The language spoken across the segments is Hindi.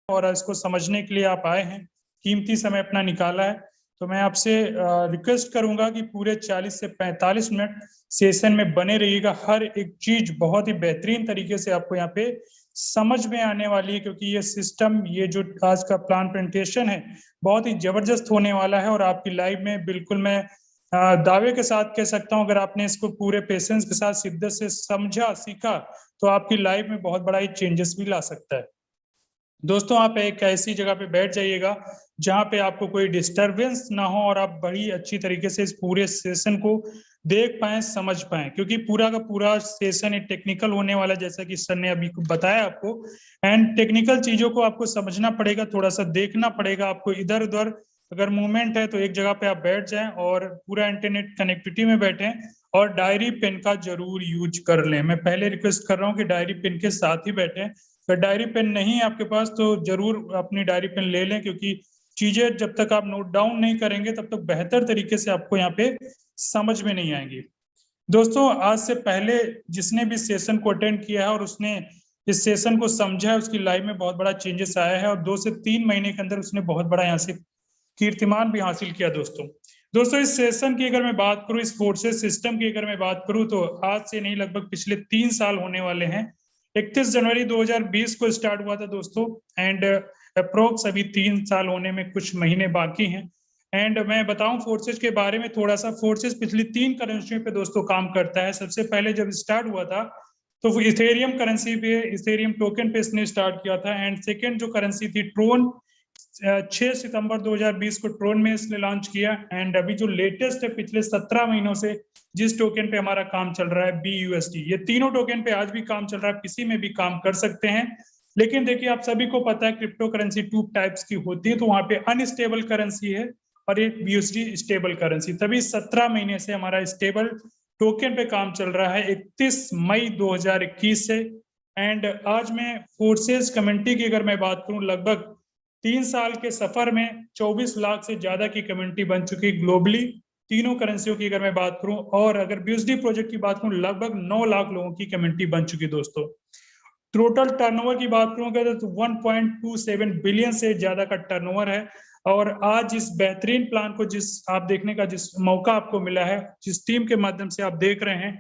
और इसको समझने के लिए आप आए हैं, कीमती समय अपना निकाला है। तो मैं आपसे रिक्वेस्ट करूंगा कि पूरे 40 से 45 मिनट सेशन में बने रहिएगा। हर एक चीज बहुत ही बेहतरीन तरीके से आपको यहाँ पे समझ में आने वाली है, क्योंकि ये सिस्टम, ये जो आज का प्लान प्रेजेंटेशन है, बहुत ही जबरदस्त होने वाला है। और आपकी लाइफ में बिल्कुल मैं दावे के साथ कह सकता हूँ, अगर आपने इसको पूरे पेशेंस के साथ शिद्दत से समझा, सीखा, तो आपकी लाइफ में बहुत बड़ा ही चेंजेस भी ला सकता है। दोस्तों, आप एक ऐसी जगह पे बैठ जाइएगा जहां पे आपको कोई डिस्टरबेंस ना हो और आप बड़ी अच्छी तरीके से इस पूरे सेशन को देख पाएं, समझ पाएं, क्योंकि पूरा का पूरा सेशन एक टेक्निकल होने वाला है, जैसा कि सर ने अभी बताया आपको। एंड टेक्निकल चीजों को आपको समझना पड़ेगा, थोड़ा सा देखना पड़ेगा आपको। इधर उधर अगर मूवमेंट है तो एक जगह पे आप बैठ जाएं और पूरा इंटरनेट कनेक्टिविटी में बैठें, और डायरी पेन का जरूर यूज कर लें। मैं पहले रिक्वेस्ट कर रहा हूँ कि डायरी पेन के साथ ही बैठें। अगर डायरी पेन नहीं है आपके पास तो जरूर अपनी डायरी पेन ले लें, क्योंकि चीजें जब तक आप नोट डाउन नहीं करेंगे तब तक बेहतर तरीके से आपको यहाँ पे समझ में नहीं आएंगी। दोस्तों, आज से पहले जिसने भी सेशन को अटेंड किया है और उसने इस सेशन को समझा है, उसकी लाइफ में बहुत बड़ा चेंजेस आया है और 2 से 3 महीने के अंदर उसने बहुत बड़ा यहाँ से कीर्तिमान भी हासिल किया। दोस्तों इस सेशन की अगर मैं बात करूं, इस फोर्सेस सिस्टम की अगर मैं बात करूं, तो आज से नहीं, लगभग पिछले 3 साल होने वाले हैं। 31 जनवरी 2020 को स्टार्ट हुआ था दोस्तों, एंड अप्रोक्स अभी 3 साल होने में कुछ महीने बाकी हैं। एंड मैं बताऊं फोर्सेस के बारे में थोड़ा सा। फोर्सेस पिछली 3 करेंसियों पे दोस्तों काम करता है। सबसे पहले जब स्टार्ट हुआ था तो इथेरियम करेंसी पे, इथेरियम टोकन पे इसने स्टार्ट किया था। एंड सेकेंड जो करेंसी थी ट्रोन, 6 सितंबर 2020 को ट्रोन में इसने लॉन्च किया। एंड अभी जो लेटेस्ट है पिछले 17 महीनों से जिस टोकन पे हमारा काम चल रहा है, BUSD, ये तीनों टोकन पे आज भी काम चल रहा है, किसी में भी काम कर सकते हैं। लेकिन देखिए, आप सभी को पता है क्रिप्टो करेंसी 2 टाइप्स की होती है, तो वहां पे अनस्टेबल करेंसी है और एक BUSD स्टेबल करेंसी। तभी 17 महीने से हमारा स्टेबल टोकन पे काम चल रहा है 31 मई 2021 से। एंड आज मैं फोर्सेस कम्युनिटी की अगर मैं बात करूं, लगभग 3 साल के सफर में 24 लाख से ज्यादा की कम्युनिटी बन चुकी ग्लोबली, तीनों करेंसियों की अगर मैं बात करूं। और अगर BUSD प्रोजेक्ट की बात करूं, लगभग 9 लाख लोगों की कम्युनिटी बन चुकी दोस्तों। टोटल टर्नओवर की बात करूंगा तो 1.27 बिलियन से ज्यादा का टर्नओवर है। और आज इस बेहतरीन प्लान को जिस आप देखने का जिस मौका आपको मिला है, जिस टीम के माध्यम से आप देख रहे हैं,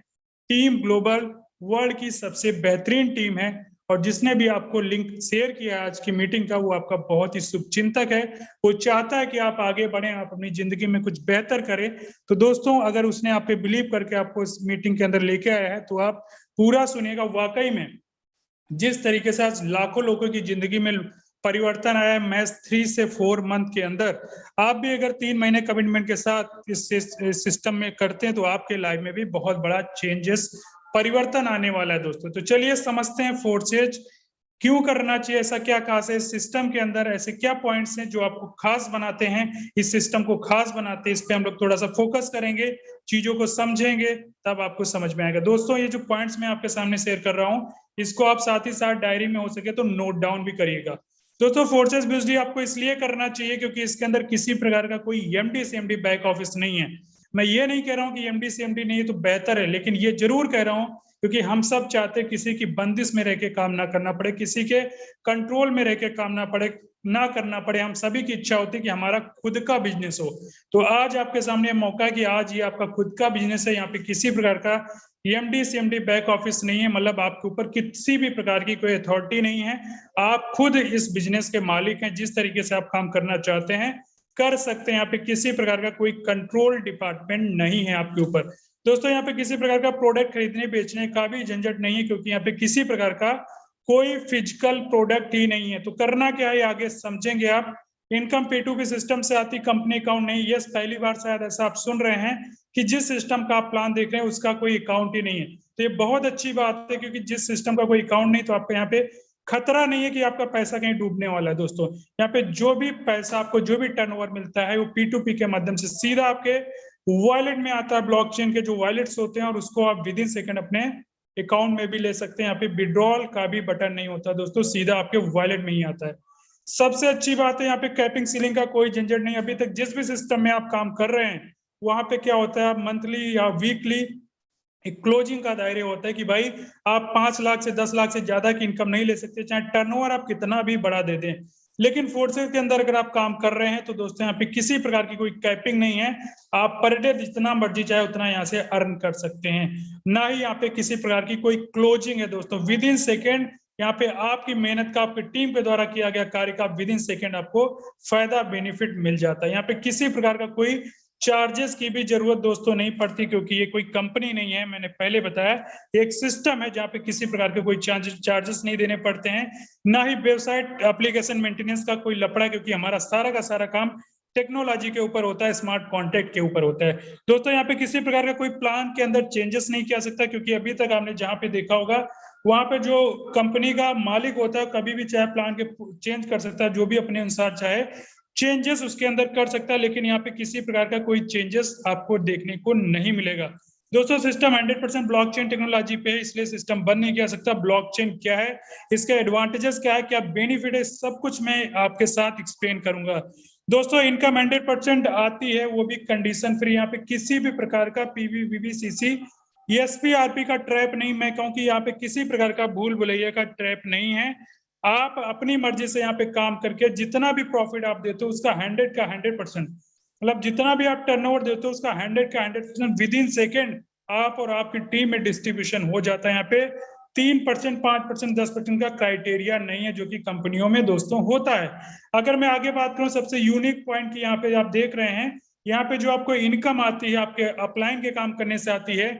टीम ग्लोबल वर्ल्ड की सबसे बेहतरीन टीम है। और जिसने भी आपको लिंक शेयर किया आज की मीटिंग का, वो आपका बहुत ही शुभचिंतक है। वो चाहता है कि आप आगे बढ़ें, आप अपनी जिंदगी में कुछ बेहतर करें। तो दोस्तों, अगर उसने आप पे बिलीव करके आपको इस मीटिंग के अंदर लेके आया है, तो आप पूरा सुनिएगा। वाकई में जिस तरीके से आज लाखों लोगों की जिंदगी में परिवर्तन आया है मैच 3 से 4 मंथ के अंदर, आप भी अगर 3 महीने कमिटमेंट के साथ इस सिस्टम में करते हैं तो आपके लाइफ में भी बहुत बड़ा चेंजेस, परिवर्तन आने वाला है दोस्तों। तो चलिए समझते हैं फोर्सेज क्यों करना चाहिए, ऐसा क्या खास है इस सिस्टम के अंदर, ऐसे क्या पॉइंट्स हैं जो आपको खास बनाते हैं, इस सिस्टम को खास बनाते हैं। इस पे हम लोग थोड़ा सा फोकस करेंगे, चीजों को समझेंगे, तब आपको समझ में आएगा। दोस्तों, ये जो पॉइंट्स मैं आपके सामने शेयर कर रहा हूँ, इसको आप साथ ही साथ डायरी में हो सके तो नोट डाउन भी करिएगा। दोस्तों, फोर्सेस BUSD आपको इसलिए करना चाहिए क्योंकि इसके अंदर किसी प्रकार का कोई MD CMD बैक ऑफिस नहीं है। मैं ये नहीं कह रहा हूं कि MD CMD नहीं है तो बेहतर है, लेकिन ये जरूर कह रहा हूं क्योंकि हम सब चाहते हैं किसी की बंदिश में रह के काम ना करना पड़े, किसी के कंट्रोल में रह के काम ना करना पड़े। हम सभी की इच्छा होती है कि हमारा खुद का बिजनेस हो। तो आज आपके सामने मौका है कि आज ये आपका खुद का बिजनेस है। यहाँ पे किसी प्रकार का MD CMD बैक ऑफिस नहीं है, मतलब आपके ऊपर किसी भी प्रकार की कोई अथॉरिटी नहीं है। आप खुद इस बिजनेस के मालिक हैं। जिस तरीके से आप काम करना चाहते हैं कर सकते हैं। यहाँ पे किसी प्रकार का कोई कंट्रोल डिपार्टमेंट नहीं है आपके ऊपर। दोस्तों, यहाँ पे किसी प्रकार का प्रोडक्ट खरीदने बेचने का भी झंझट नहीं है, क्योंकि यहाँ पे किसी प्रकार का कोई फिजिकल प्रोडक्ट ही नहीं है। तो करना क्या है आगे समझेंगे आप। इनकम P2P सिस्टम से आती, कंपनी अकाउंट नहीं। यस, पहली बार शायद ऐसा आप सुन रहे हैं कि जिस सिस्टम का आप प्लान देख रहे हैं उसका कोई अकाउंट ही नहीं है। तो ये बहुत अच्छी बात है, क्योंकि जिस सिस्टम का कोई अकाउंट नहीं तो आपको यहाँ पे खतरा नहीं है कि आपका पैसा कहीं डूबने वाला है। दोस्तों, यहाँ पे जो भी पैसा आपको, जो भी टर्नओवर मिलता है, वो P2P के माध्यम से सीधा आपके वॉलेट में आता है। ब्लॉकचेन के जो वॉलेट्स होते हैं, और उसको आप विद इन सेकंड अपने अकाउंट में भी ले सकते हैं। यहाँ पे विड्रॉल का भी बटन नहीं होता दोस्तों, सीधा आपके वॉलेट में ही आता है। सबसे अच्छी बात है, यहाँ पे कैपिंग सीलिंग का कोई झंझट नहीं। अभी तक जिस भी सिस्टम में आप काम कर रहे हैं, वहां पे क्या होता है, आप मंथली या वीकली एक क्लोजिंग का दायरे होता है कि भाई आप 5 लाख से 10 लाख से ज्यादा की इनकम नहीं ले सकते, चाहे टर्नओवर आप कितना भी बढ़ा दे दें। लेकिन फोर्सेज के अंदर अगर आप काम कर रहे हैं तो दोस्तों यहाँ पे किसी प्रकार की कोई कैपिंग नहीं है। आप पर डे जितना मर्जी चाहे उतना यहाँ से अर्न कर सकते हैं। ना ही यहाँ पे किसी प्रकार की कोई क्लोजिंग है दोस्तों। विद इन सेकेंड यहाँ पे आपकी मेहनत का, आपकी टीम के द्वारा किया गया कार्य का विद इन सेकेंड आपको फायदा बेनिफिट मिल जाता है। यहाँ पे किसी प्रकार का कोई चार्जेस की भी जरूरत दोस्तों नहीं पड़ती, क्योंकि ये कोई कंपनी नहीं है। मैंने पहले बताया एक सिस्टम है जहाँ पे किसी प्रकार के कोई चार्जेस नहीं देने पड़ते हैं। ना ही वेबसाइट एप्लीकेशन मेंटेनेंस का कोई लफड़ा, क्योंकि हमारा सारा का सारा काम टेक्नोलॉजी के ऊपर होता है, स्मार्ट कॉन्टैक्ट के ऊपर होता है। दोस्तों यहाँ पे किसी प्रकार का कोई प्लान के अंदर चेंजेस नहीं किया सकता, क्योंकि अभी तक आपने जहाँ पे देखा होगा वहां पे जो कंपनी का मालिक होता है कभी भी चाहे प्लान के चेंज कर सकता है, जो भी अपने अनुसार चाहे चेंजेस उसके अंदर कर सकता है। लेकिन यहाँ पे किसी प्रकार का कोई चेंजेस आपको देखने को नहीं मिलेगा। दोस्तों सिस्टम 100% ब्लॉकचेन टेक्नोलॉजी पे है, इसलिए सिस्टम बंद नहीं किया सकता। ब्लॉकचेन क्या है, इसके एडवांटेजेस क्या है, क्या बेनिफिट है, सब कुछ मैं आपके साथ एक्सप्लेन करूंगा। दोस्तों इनकम 100% आती है, वो भी कंडीशन फ्री। यहाँ पे किसी भी प्रकार का पीवीसीसी एसपीआरपी का ट्रैप नहीं, मैं कहूँ कि यहाँ पे किसी प्रकार का भूल भुलैया का ट्रैप नहीं है। आप अपनी मर्जी से यहाँ पे काम करके जितना भी प्रॉफिट आप देते हो उसका 100 का 100%, मतलब जितना भी आप टर्नओवर देते हो उसका 100 का 100% विद इन सेकेंड आप और आपकी टीम में डिस्ट्रीब्यूशन हो जाता है। यहाँ पे 3%, 5%, 10% का क्राइटेरिया नहीं है, जो कि कंपनियों में दोस्तों होता है। अगर मैं आगे बात करूं सबसे यूनिक पॉइंट की, यहाँ पे आप देख रहे हैं, यहाँ पे जो आपको इनकम आती है आपके अपलाइन के काम करने से आती है,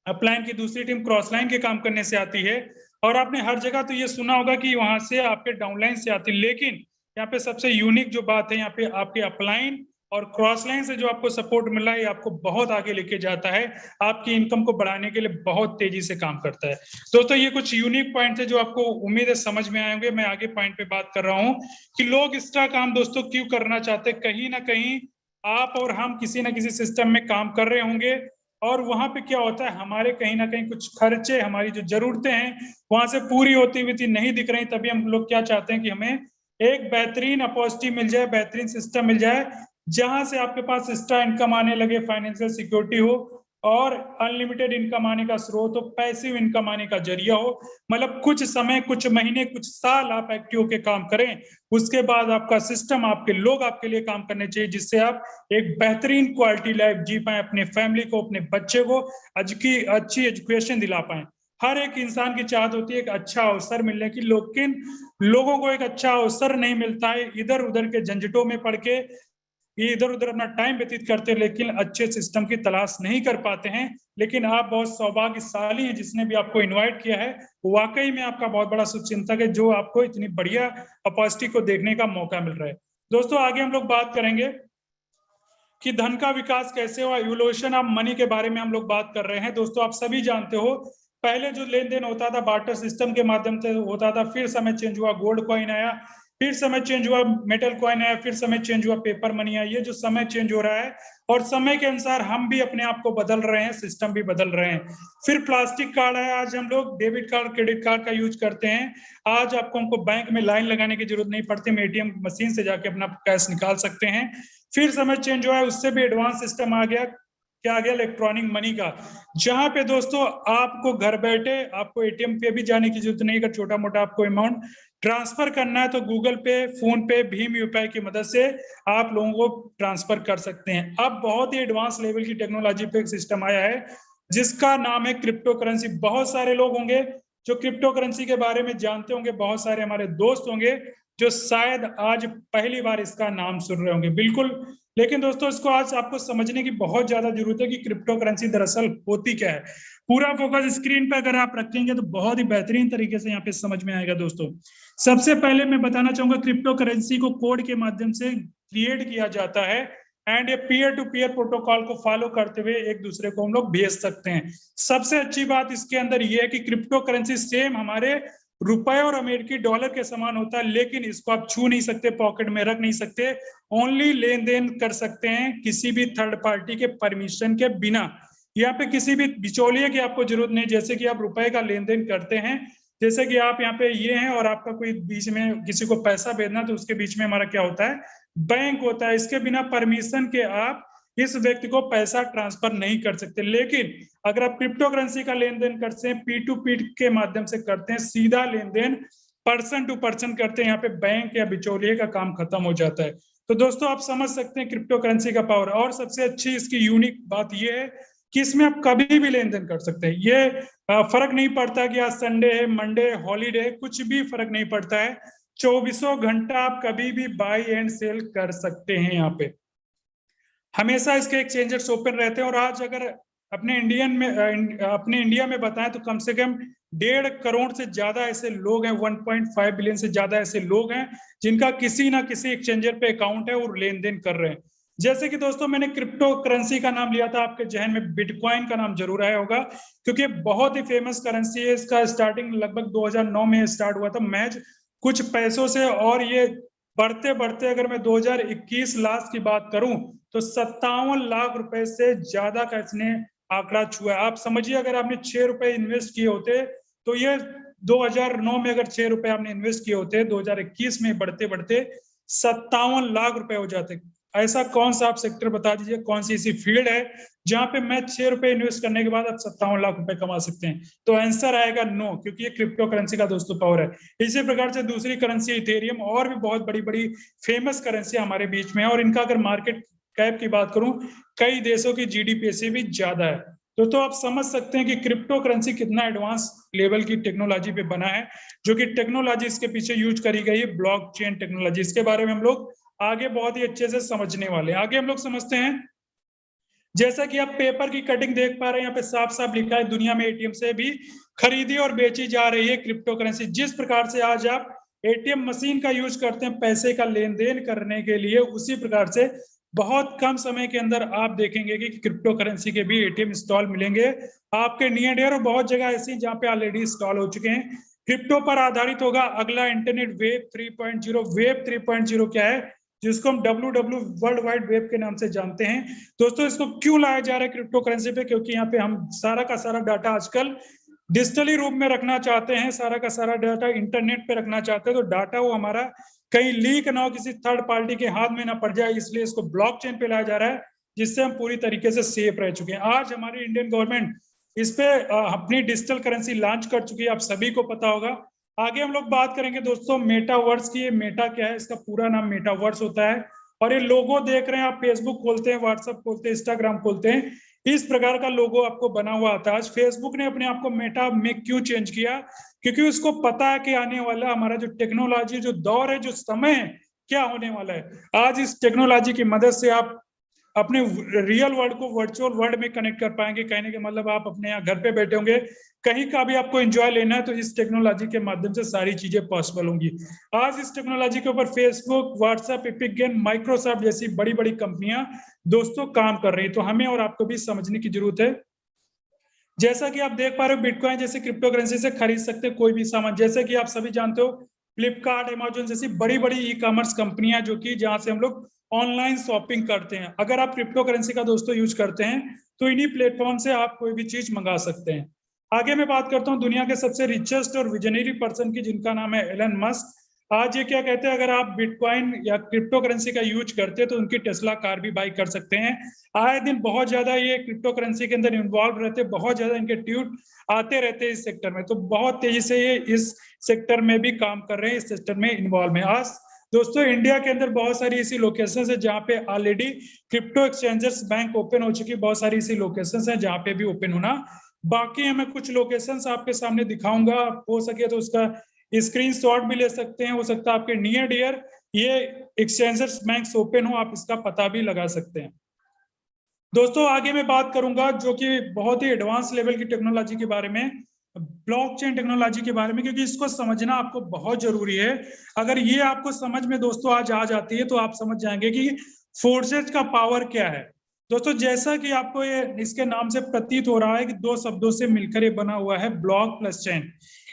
अपलाइन की दूसरी टीम क्रॉस लाइन के काम करने से आती है, और आपने हर जगह तो ये सुना होगा कि वहां से आपके डाउनलाइन से आती है। लेकिन यहाँ पे सबसे यूनिक जो बात है, यहाँ पे आपके अपलाइन और क्रॉस लाइन से जो आपको सपोर्ट मिल रहा है, आपको बहुत आगे लेके जाता है, आपकी इनकम को बढ़ाने के लिए बहुत तेजी से काम करता है। दोस्तों ये कुछ यूनिक पॉइंट है जो आपको उम्मीद है समझ में आए होंगे। मैं आगे पॉइंट पे बात कर रहा हूँ कि लोग एक्स्ट्रा काम दोस्तों क्यों करना चाहते हैं। कहीं ना कहीं आप और हम किसी ना किसी सिस्टम में काम कर रहे होंगे, और वहां पे क्या होता है, हमारे कहीं ना कहीं कुछ खर्चे, हमारी जो जरूरतें हैं वहां से पूरी होती हुई नहीं दिख रही। तभी हम लोग क्या चाहते हैं कि हमें एक बेहतरीन अपॉर्चुनिटी मिल जाए, बेहतरीन सिस्टम मिल जाए, जहां से आपके पास एक्स्ट्रा इनकम आने लगे, फाइनेंशियल सिक्योरिटी हो, और अनलिमिटेड इनकम आने का स्रोत हो, पैसिव इनकम आने का जरिया हो। मतलब कुछ समय, कुछ महीने, कुछ साल आप एक्टिव होकर काम करें, उसके बाद आपका सिस्टम, आपके लोग आपके लिए काम करने चाहिए, जिससे आप एक बेहतरीन क्वालिटी लाइफ जी पाए, अपने फैमिली को, अपने बच्चे को अच्छी एजुकेशन दिला पाए। हर एक इंसान की चाहत होती है एक अच्छा अवसर मिलने की, लेकिन लोगों को एक अच्छा अवसर नहीं मिलता है। इधर उधर के झंझटों में पड़ के ये इधर उधर अपना टाइम व्यतीत करते हैं, लेकिन अच्छे सिस्टम की तलाश नहीं कर पाते हैं। लेकिन आप बहुत सौभाग्यशाली हैं, जिसने भी आपको इनवाइट किया है वाकई में आपका बहुत बड़ा शुभचिंतक है, जो आपको इतनी बढ़िया अपॉर्चुनिटी को देखने का मौका मिल रहा है। दोस्तों आगे हम लोग बात करेंगे कि धन का विकास कैसे हुआ, इवोल्यूशन ऑफ मनी के बारे में हम लोग बात कर रहे हैं। दोस्तों आप सभी जानते हो, पहले जो लेन देन होता था बार्टर सिस्टम के माध्यम से होता था, फिर समय चेंज हुआ, गोल्ड कॉइन आया, फिर समय चेंज हुआ, मेटल कॉइन आया, फिर समय चेंज हुआ, पेपर मनी आया। ये जो समय चेंज हो रहा है, और समय के अनुसार हम भी अपने आप को बदल रहे हैं, सिस्टम भी बदल रहे हैं। फिर प्लास्टिक कार्ड है, आज हम लोग डेबिट कार्ड, क्रेडिट कार्ड का यूज करते हैं। आज आपको हमको बैंक में लाइन लगाने की जरूरत नहीं पड़ती, हम एटीएम मशीन से जाके अपना कैश निकाल सकते हैं। फिर समय चेंज हुआ है, उससे भी एडवांस सिस्टम आ गया, क्या आ गया, इलेक्ट्रॉनिक मनी का, जहां पे दोस्तों आपको घर बैठे आपको एटीएम पे भी जाने की जरूरत नहीं। अगर छोटा मोटा आपको अमाउंट ट्रांसफर करना है तो गूगल पे, फोन पे, भीम यूपीआई की मदद से आप लोगों को ट्रांसफर कर सकते हैं। अब बहुत ही एडवांस लेवल की टेक्नोलॉजी पे एक सिस्टम आया है जिसका नाम है क्रिप्टो करेंसी। बहुत सारे लोग होंगे जो क्रिप्टो करेंसी के बारे में जानते होंगे, बहुत सारे हमारे दोस्त होंगे जो शायद आज पहली बार इसका नाम सुन रहे होंगे। बिल्कुल, लेकिन दोस्तों इसको आज आपको समझने की बहुत ज्यादा जरूरत है कि क्रिप्टो करेंसी दरअसल होती क्या है। पूरा फोकस स्क्रीन पर अगर आप रखेंगे तो बहुत ही बेहतरीन तरीके से यहाँ पे समझ में आएगा। दोस्तों सबसे पहले मैं बताना चाहूंगा, क्रिप्टो करेंसी को कोड के माध्यम से क्रिएट किया जाता है, एंड ये पीयर टू पीयर प्रोटोकॉल को फॉलो करते हुए एक दूसरे को हम लोग भेज सकते हैं। सबसे अच्छी बात इसके अंदर यह है कि क्रिप्टो करेंसी सेम हमारे रुपए और अमेरिकी डॉलर के समान होता है, लेकिन इसको आप छू नहीं सकते, पॉकेट में रख नहीं सकते, ओनली लेन देन कर सकते हैं किसी भी थर्ड पार्टी के परमिशन के बिना। यहाँ पे किसी भी बिचौलिए की आपको जरूरत नहीं। जैसे कि आप रुपए का लेन देन करते हैं, जैसे कि आप यहाँ पे ये हैं और आपका कोई बीच में किसी को पैसा भेजना, तो उसके बीच में हमारा क्या होता है, बैंक होता है। इसके बिना परमिशन के आप इस व्यक्ति को पैसा ट्रांसफर नहीं कर सकते। लेकिन अगर आप क्रिप्टो करेंसी का लेन देन करते हैं, P2P के माध्यम से करते हैं, सीधा लेन देन पर्सन टू पर्सन करते हैं, यहाँ पे बैंक या बिचौलिए का काम खत्म हो जाता है। तो दोस्तों आप समझ सकते हैं क्रिप्टो करेंसी का पावर। और सबसे अच्छी इसकी यूनिक बात यह है कि इसमें आप कभी भी लेन देन कर सकते हैं। ये फर्क नहीं पड़ता कि आज संडे है, मंडे, हॉलीडे, कुछ भी फर्क नहीं पड़ता है। 24 घंटा आप कभी भी बाई एंड सेल कर सकते हैं। यहाँ पे हमेशा इसके एक्सचेंजर्स ओपन रहते हैं। और आज अगर अपने इंडिया में बताएं तो कम से कम 1.5 करोड़ से ज्यादा ऐसे लोग हैं, 1.5 बिलियन से ज्यादा ऐसे लोग हैं जिनका किसी ना किसी एक्सचेंजर पे अकाउंट है और लेन देन कर रहे हैं। जैसे कि दोस्तों मैंने क्रिप्टो करेंसी का नाम लिया था, आपके जहन में बिटकॉइन का नाम जरूर आया होगा, क्योंकि बहुत ही फेमस करेंसी है। इसका स्टार्टिंग लगभग 2009 में स्टार्ट हुआ था मैच कुछ पैसों से, और ये बढ़ते बढ़ते अगर मैं 2021 लास्ट की बात करूं तो 57 लाख रुपए से ज्यादा का इसने आंकड़ा छुआ। आप समझिए अगर आपने 6 रुपए इन्वेस्ट किए होते तो ये 2009 में अगर 6 रुपए आपने इन्वेस्ट किए होते 2021 में बढ़ते बढ़ते 57 लाख रुपए हो जाते। ऐसा कौन सा आप सेक्टर बता दीजिए, कौन सी ऐसी फील्ड है जहां पे मैं 6 रुपए इन्वेस्ट करने के बाद आप 57 लाख रुपए कमा सकते हैं? तो आंसर आएगा नो, क्योंकि ये क्रिप्टो करेंसी का दोस्तों पावर है। इसी प्रकार से दूसरी करेंसी इथेरियम, और भी बहुत बड़ी बड़ी फेमस करेंसी हमारे बीच में है, और इनका अगर मार्केट कैप की बात करूं कई देशों की जीडीपी से भी ज्यादा है। तो आप समझ सकते हैं कि क्रिप्टो करेंसी कितना एडवांस लेवल की टेक्नोलॉजी पे बना है, जो कि टेक्नोलॉजी इसके पीछे यूज करी गई है ब्लॉकचेन टेक्नोलॉजी। इसके बारे में हम लोग आगे बहुत ही अच्छे से समझने वाले हैं। आगे हम लोग समझते हैं, जैसा कि आप पेपर की कटिंग देख पा रहे हैं, यहाँ पे साफ साफ लिखा है दुनिया में एटीएम से भी खरीदी और बेची जा रही है क्रिप्टो करेंसी। जिस प्रकार से आज आप एटीएम मशीन का यूज करते हैं पैसे का लेन देन करने के लिए, उसी प्रकार से बहुत कम समय के अंदर आप देखेंगे कि क्रिप्टो करेंसी के भी एटीएम इंस्टॉल मिलेंगे आपके नियर डियर, और बहुत जगह ऐसी जहां पे ऑलरेडी इंस्टॉल हो चुके हैं। क्रिप्टो पर आधारित होगा अगला इंटरनेट वेब 3.0। वेब 3.0 क्या है, जिसको हम WW वर्ल्ड वाइड वेब के नाम से जानते हैं। दोस्तों इसको क्यों लाया जा रहा है क्रिप्टो करेंसी पे? क्योंकि यहाँ पे हम सारा का सारा डाटा आजकल डिजिटली रूप में रखना चाहते हैं, सारा का सारा डाटा इंटरनेट पे रखना चाहते हैं। तो डाटा वो हमारा कहीं लीक ना हो, किसी थर्ड पार्टी के हाथ में ना पड़ जाए, इसलिए इसको ब्लॉकचेन पे लाया जा रहा है, जिससे हम पूरी तरीके से सेफ रह चुके हैं। आज हमारी इंडियन गवर्नमेंट इस पे अपनी डिजिटल करेंसी लॉन्च कर चुकी है, आप सभी को पता होगा। आगे हम लोग बात करेंगे दोस्तों मेटावर्स की। मेटा क्या है, इसका पूरा नाम मेटावर्स होता है। और ये लोगो देख रहे हैं आप, फेसबुक खोलते हैं, व्हाट्सएप खोलते हैं, इंस्टाग्राम खोलते हैं, इस प्रकार का लोगो आपको बना हुआ आता है। आज फेसबुक ने अपने आप को मेटा में क्यों चेंज किया? क्योंकि उसको पता है कि आने वाला हमारा जो टेक्नोलॉजी, जो दौर है, जो समय है, क्या होने वाला है। आज इस टेक्नोलॉजी की मदद से आप अपने रियल वर्ल्ड को वर्चुअल वर्ल्ड में कनेक्ट कर पाएंगे। कहने के मतलब आप अपने यहाँ घर पे बैठे होंगे, कहीं का भी आपको एंजॉय लेना है तो इस टेक्नोलॉजी के माध्यम से सारी चीजें पॉसिबल होंगी। आज इस टेक्नोलॉजी के ऊपर Facebook, WhatsApp, epic game, Microsoft जैसी बड़ी बड़ी कंपनियां दोस्तों काम कर रही है। तो हमें और आपको भी समझने की जरूरत है। जैसा कि आप देख पा रहे हो, बिटकॉइन जैसे क्रिप्टो करेंसी से खरीद सकते हैं कोई भी सामान। जैसे कि आप सभी जानते हो फ्लिपकार्ट, अमेजोन जैसी बड़ी बड़ी ई कॉमर्स कंपनियां, जो कि जहां से हम लोग ऑनलाइन शॉपिंग करते हैं। अगर आप क्रिप्टो करेंसी का दोस्तों यूज करते हैं तो इन्हीं प्लेटफॉर्म से आप कोई भी चीज मंगा सकते हैं। आगे मैं बात करता हूँ दुनिया के सबसे रिचेस्ट और विजनरी पर्सन की, जिनका नाम है एलन मस्क। आज ये क्या कहते हैं, अगर आप बिटकॉइन या क्रिप्टो करेंसी का यूज करते हैं तो उनकी टेस्ला कार भी बाई कर सकते हैं। आए दिन बहुत ज्यादा ये क्रिप्टो करेंसी के अंदर इन्वॉल्व रहते हैं, बहुत ज्यादा इनके ट्वीट आते रहते हैं इस सेक्टर में। तो बहुत तेजी से ये इस सेक्टर में भी काम कर रहे हैं, इस सेक्टर में इन्वॉल्व है। आज दोस्तों इंडिया के अंदर बहुत सारी ऐसी लोकेशंस है जहां पे already crypto exchangers bank open हो चुकी है। बहुत सारी ऐसी लोकेशंस है जहां पे भी ओपन होना बाकी है। मैं कुछ लोकेशंस आपके सामने दिखाऊंगा, हो सके तो उसका स्क्रीनशॉट भी ले सकते हैं। हो सकता है आपके नियर डियर ये एक्सचेंजर्स बैंक ओपन हो, आप इसका पता भी लगा सकते हैं। दोस्तों आगे मैं बात करूंगा जो कि बहुत ही एडवांस लेवल की टेक्नोलॉजी के बारे में, ब्लॉकचेन टेक्नोलॉजी के बारे में, क्योंकि इसको समझना आपको बहुत जरूरी है। अगर ये आपको समझ में दोस्तों आज आ जाती है तो आप समझ जाएंगे कि फोर्सेज का पावर क्या है। दोस्तों जैसा कि आपको ये इसके नाम से प्रतीत हो रहा है कि दो शब्दों से मिलकर ये बना हुआ है ब्लॉक प्लस चेन।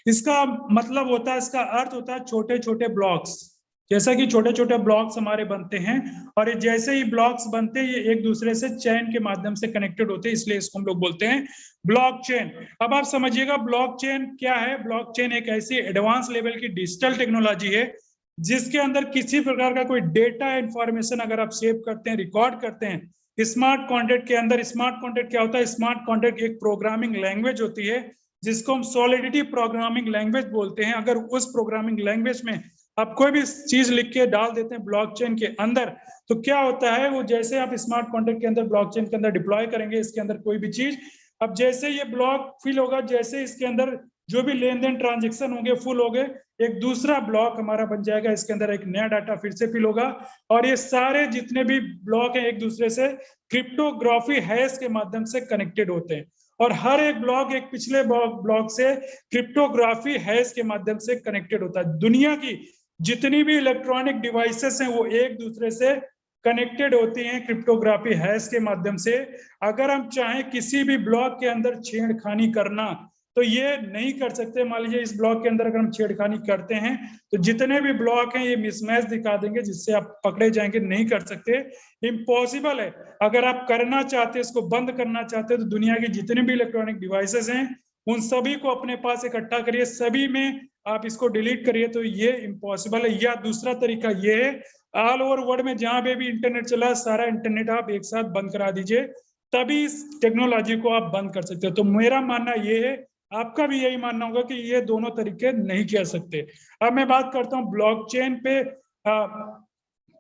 इसका मतलब होता है, इसका अर्थ होता है छोटे छोटे ब्लॉक्स। जैसा कि छोटे छोटे ब्लॉक्स हमारे बनते हैं, और जैसे ही ब्लॉक्स बनते हैं ये एक दूसरे से चेन के माध्यम से कनेक्टेड होते हैं, इसलिए इसको हम लोग बोलते हैं ब्लॉकचेन। अब आप समझिएगा ब्लॉकचेन क्या है। ब्लॉकचेन एक ऐसी एडवांस लेवल की डिजिटल टेक्नोलॉजी है जिसके अंदर किसी प्रकार का कोई डेटा इंफॉर्मेशन अगर आप सेव करते हैं, रिकॉर्ड करते हैं, स्मार्ट कॉन्ट्रैक्ट के अंदर स्मार्ट कॉन्ट्रैक्ट क्या होता है? स्मार्ट कॉन्ट्रैक्ट एक प्रोग्रामिंग लैंग्वेज होती है जिसको हम सॉलिडिटी प्रोग्रामिंग लैंग्वेज बोलते हैं। अगर उस प्रोग्रामिंग लैंग्वेज में आप कोई भी चीज लिख के डाल देते हैं ब्लॉकचेन के अंदर, तो क्या होता है, वो जैसे आप स्मार्ट कॉन्ट्रैक्ट के अंदर ब्लॉकचेन के अंदर डिप्लॉय करेंगे इसके अंदर कोई भी चीज, अब जैसे ये ब्लॉक फिल होगा, जैसे इसके अंदर जो भी लेन देन ट्रांजेक्शन होंगे फुल हो गए, एक दूसरा ब्लॉक हमारा बन जाएगा, इसके अंदर एक नया डाटा फिर से फिल होगा, और ये सारे जितने भी ब्लॉक हैं एक दूसरे से क्रिप्टोग्राफी हैश के माध्यम से कनेक्टेड होते हैं, और हर एक ब्लॉक एक पिछले ब्लॉक से क्रिप्टोग्राफी हैश के माध्यम से कनेक्टेड होता है। दुनिया की जितनी भी इलेक्ट्रॉनिक डिवाइसेस हैं वो एक दूसरे से कनेक्टेड होती हैं क्रिप्टोग्राफी हैश के माध्यम से। अगर हम चाहें किसी भी ब्लॉक के अंदर छेड़खानी करना तो ये नहीं कर सकते। मान लीजिए इस ब्लॉक के अंदर अगर हम छेड़खानी करते हैं तो जितने भी ब्लॉक हैं ये मिसमैच दिखा देंगे जिससे आप पकड़े जाएंगे, नहीं कर सकते, इम्पॉसिबल है। अगर आप करना चाहते हैं, इसको बंद करना चाहते हैं, तो दुनिया की जितने भी इलेक्ट्रॉनिक डिवाइसेस हैं उन सभी को अपने पास इकट्ठा करिए, सभी में आप इसको डिलीट करिए, तो ये इम्पॉसिबल है। या दूसरा तरीका ये है, ऑल ओवर वर्ल्ड में जहां पे भी इंटरनेट चला सारा इंटरनेट आप एक साथ बंद करा दीजिए, तभी इस टेक्नोलॉजी को आप बंद कर सकते हो। तो मेरा मानना ये है, आपका भी यही मानना होगा कि ये दोनों तरीके नहीं किया सकते। अब मैं बात करता हूँ ब्लॉकचेन पे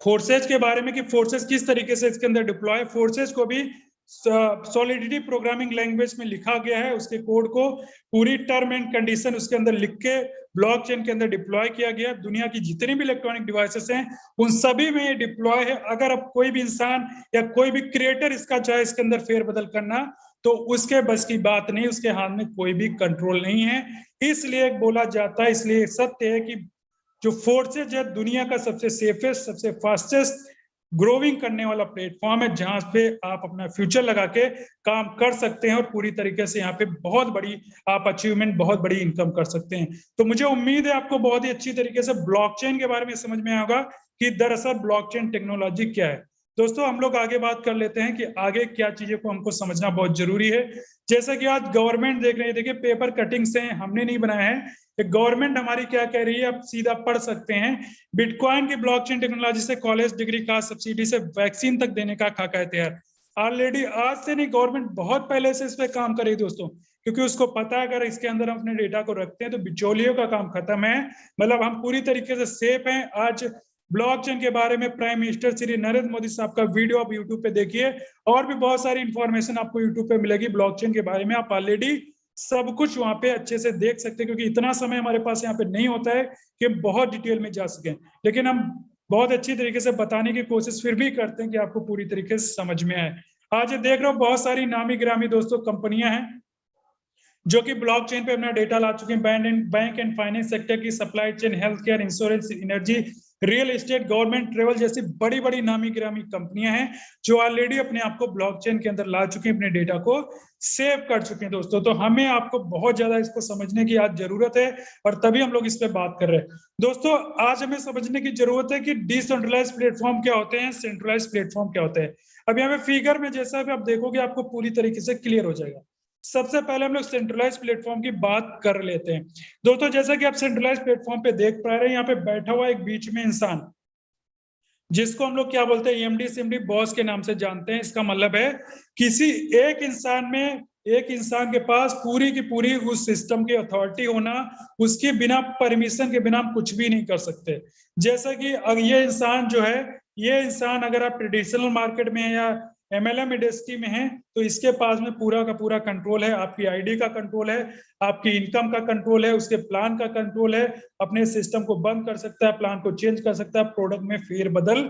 फोर्सेज के बारे में कि फोर्सेज किस तरीके से इसके अंदर डिप्लॉय। फोर्सेज को भी सॉलिडिटी प्रोग्रामिंग लैंग्वेज में लिखा गया है, उसके कोड को पूरी टर्म एंड कंडीशन उसके अंदर लिख के ब्लॉकचेन के अंदर डिप्लॉय किया गया। दुनिया की जितनी भी इलेक्ट्रॉनिक डिवाइसेस हैं उन सभी में ये डिप्लॉय है। अगर अब कोई भी इंसान या कोई भी क्रिएटर इसका चाहे इसके अंदर फेरबदल करना तो उसके बस की बात नहीं, उसके हाथ में कोई भी कंट्रोल नहीं है। इसलिए बोला जाता है, इसलिए सत्य है कि जो फोर्सेज है दुनिया का सबसे सेफेस्ट, सबसे फास्टेस्ट ग्रोविंग करने वाला प्लेटफॉर्म है जहां पे आप अपना फ्यूचर लगा के काम कर सकते हैं और पूरी तरीके से यहाँ पे बहुत बड़ी आप अचीवमेंट, बहुत बड़ी इनकम कर सकते हैं। तो मुझे उम्मीद है आपको बहुत ही अच्छी तरीके से ब्लॉकचेन के बारे में समझ में आएगा कि दरअसल ब्लॉकचेन टेक्नोलॉजी क्या है। दोस्तों हम लोग आगे बात कर लेते हैं कि आगे क्या चीजें को हमको समझना बहुत जरूरी है। जैसा कि आज गवर्नमेंट देख रही है, देखिए पेपर कटिंग से हमने नहीं बनाया है, गवर्नमेंट हमारी क्या कह रही है, आप सीधा पढ़ सकते हैं। बिटकॉइन की ब्लॉकचेन टेक्नोलॉजी से कॉलेज डिग्री का सब्सिडी से वैक्सीन तक देने का खाका है तैयार। ऑलरेडी आज से नहीं, गवर्नमेंट बहुत पहले से इस पे काम कर रही थी दोस्तों, क्योंकि उसको पता है अगर इसके अंदर हम अपने डेटा को रखते हैं तो बिचौलियों का काम खत्म है, मतलब हम पूरी तरीके से सेफ हैं। आज ब्लॉकचेन के बारे में प्राइम मिनिस्टर श्री नरेंद्र मोदी साहब का वीडियो आप यूट्यूब पे देखिए, और भी बहुत सारी इंफॉर्मेशन आपको यूट्यूब पे मिलेगी ब्लॉकचेन के बारे में। आप ऑलरेडी सब कुछ वहां पे अच्छे से देख सकते हैं, क्योंकि इतना समय हमारे पास यहाँ पे नहीं होता है कि बहुत डिटेल में जा सकें, लेकिन हम बहुत अच्छी तरीके से बताने की कोशिश फिर भी करते हैं कि आपको पूरी तरीके से समझ में आए। आज देख रहे हो बहुत सारी नामी गिरामी दोस्तों कंपनियां हैं जो कि ब्लॉकचेन पे अपना डेटा ला चुके हैं। बैंक एंड फाइनेंस सेक्टर की, supply chain, health care, insurance, energy, real estate, government, travel जैसी बड़ी बड़ी नामी गिरामी कंपनियां हैं जो ऑलरेडी अपने आप को ब्लॉकचेन के अंदर ला चुके हैं, अपने डेटा को सेव कर चुके हैं दोस्तों। तो हमें आपको बहुत ज्यादा इसको समझने की आज जरूरत है और तभी हम लोग इस पे बात कर रहे हैं दोस्तों। आज हमें समझने की जरूरत है कि डिसेंट्रलाइज्ड प्लेटफॉर्म क्या होते हैं, सेंट्रलाइज्ड प्लेटफॉर्म क्या होते हैं। अब यहाँ पे फिगर में जैसा भी आप देखोगे आपको पूरी तरीके से क्लियर हो जाएगा। सबसे पहले हम लोग सेंट्रलाइज प्लेटफॉर्म की बात कर लेते हैं दोस्तों। जैसा कि आप सेंट्रलाइज प्लेटफॉर्म पे देख पा रहे हैं, यहाँ पे बैठा हुआ एक बीच में इंसान जिसको हम लोग क्या बोलते हैं, ईएमडी सिमडी बॉस के नाम से जानते हैं। इसका मतलब है किसी एक इंसान में, एक इंसान के पास पूरी की पूरी उस सिस्टम की अथॉरिटी होना, उसके बिना परमिशन के बिना हम कुछ भी नहीं कर सकते। जैसा कि ये इंसान जो है, ये इंसान अगर आप ट्रेडिशनल मार्केट में है या एमएलएम इंडस्ट्री में है तो इसके पास में पूरा का पूरा कंट्रोल है। आपकी आईडी का कंट्रोल है, आपकी इनकम का कंट्रोल है, उसके प्लान का कंट्रोल है, अपने सिस्टम को बंद कर सकता है, प्लान को चेंज कर सकता है, प्रोडक्ट में फेरबदल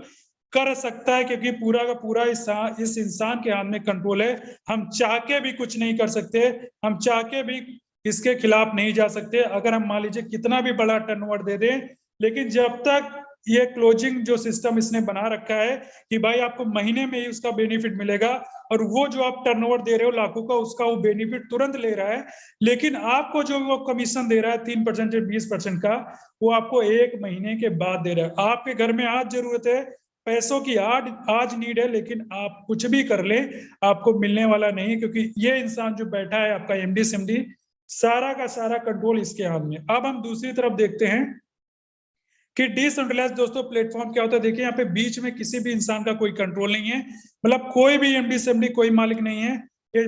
कर सकता है, क्योंकि पूरा का पूरा इस इंसान के हाथ में कंट्रोल है। हम चाह के भी कुछ नहीं कर सकते, हम चाह के भी इसके खिलाफ नहीं जा सकते। अगर हम मान लीजिए कितना भी बड़ा टर्नओवर दे दें, लेकिन जब तक ये क्लोजिंग जो सिस्टम इसने बना रखा है कि भाई आपको महीने में ही उसका बेनिफिट मिलेगा, और वो जो आप टर्नओवर दे रहे हो लाखों का, उसका वो बेनिफिट तुरंत ले रहा है, लेकिन आपको जो वो कमीशन दे रहा है 3% या 20% का, वो आपको 1 महीने के बाद दे रहा है। आपके घर में आज जरूरत है पैसों की, आज नीड है, लेकिन आप कुछ भी कर ले आपको मिलने वाला नहीं, क्योंकि ये इंसान जो बैठा है आपका एमडी सिमडी, सारा का सारा कंट्रोल इसके हाथ में। अब हम दूसरी तरफ देखते हैं कि डिसेंट्रलाइज दोस्तों प्लेटफॉर्म क्या होता है, देखिए यहाँ पे बीच में किसी भी इंसान का कोई कंट्रोल नहीं है, मतलब कोई भी एमडी सेमडी कोई मालिक नहीं है। ये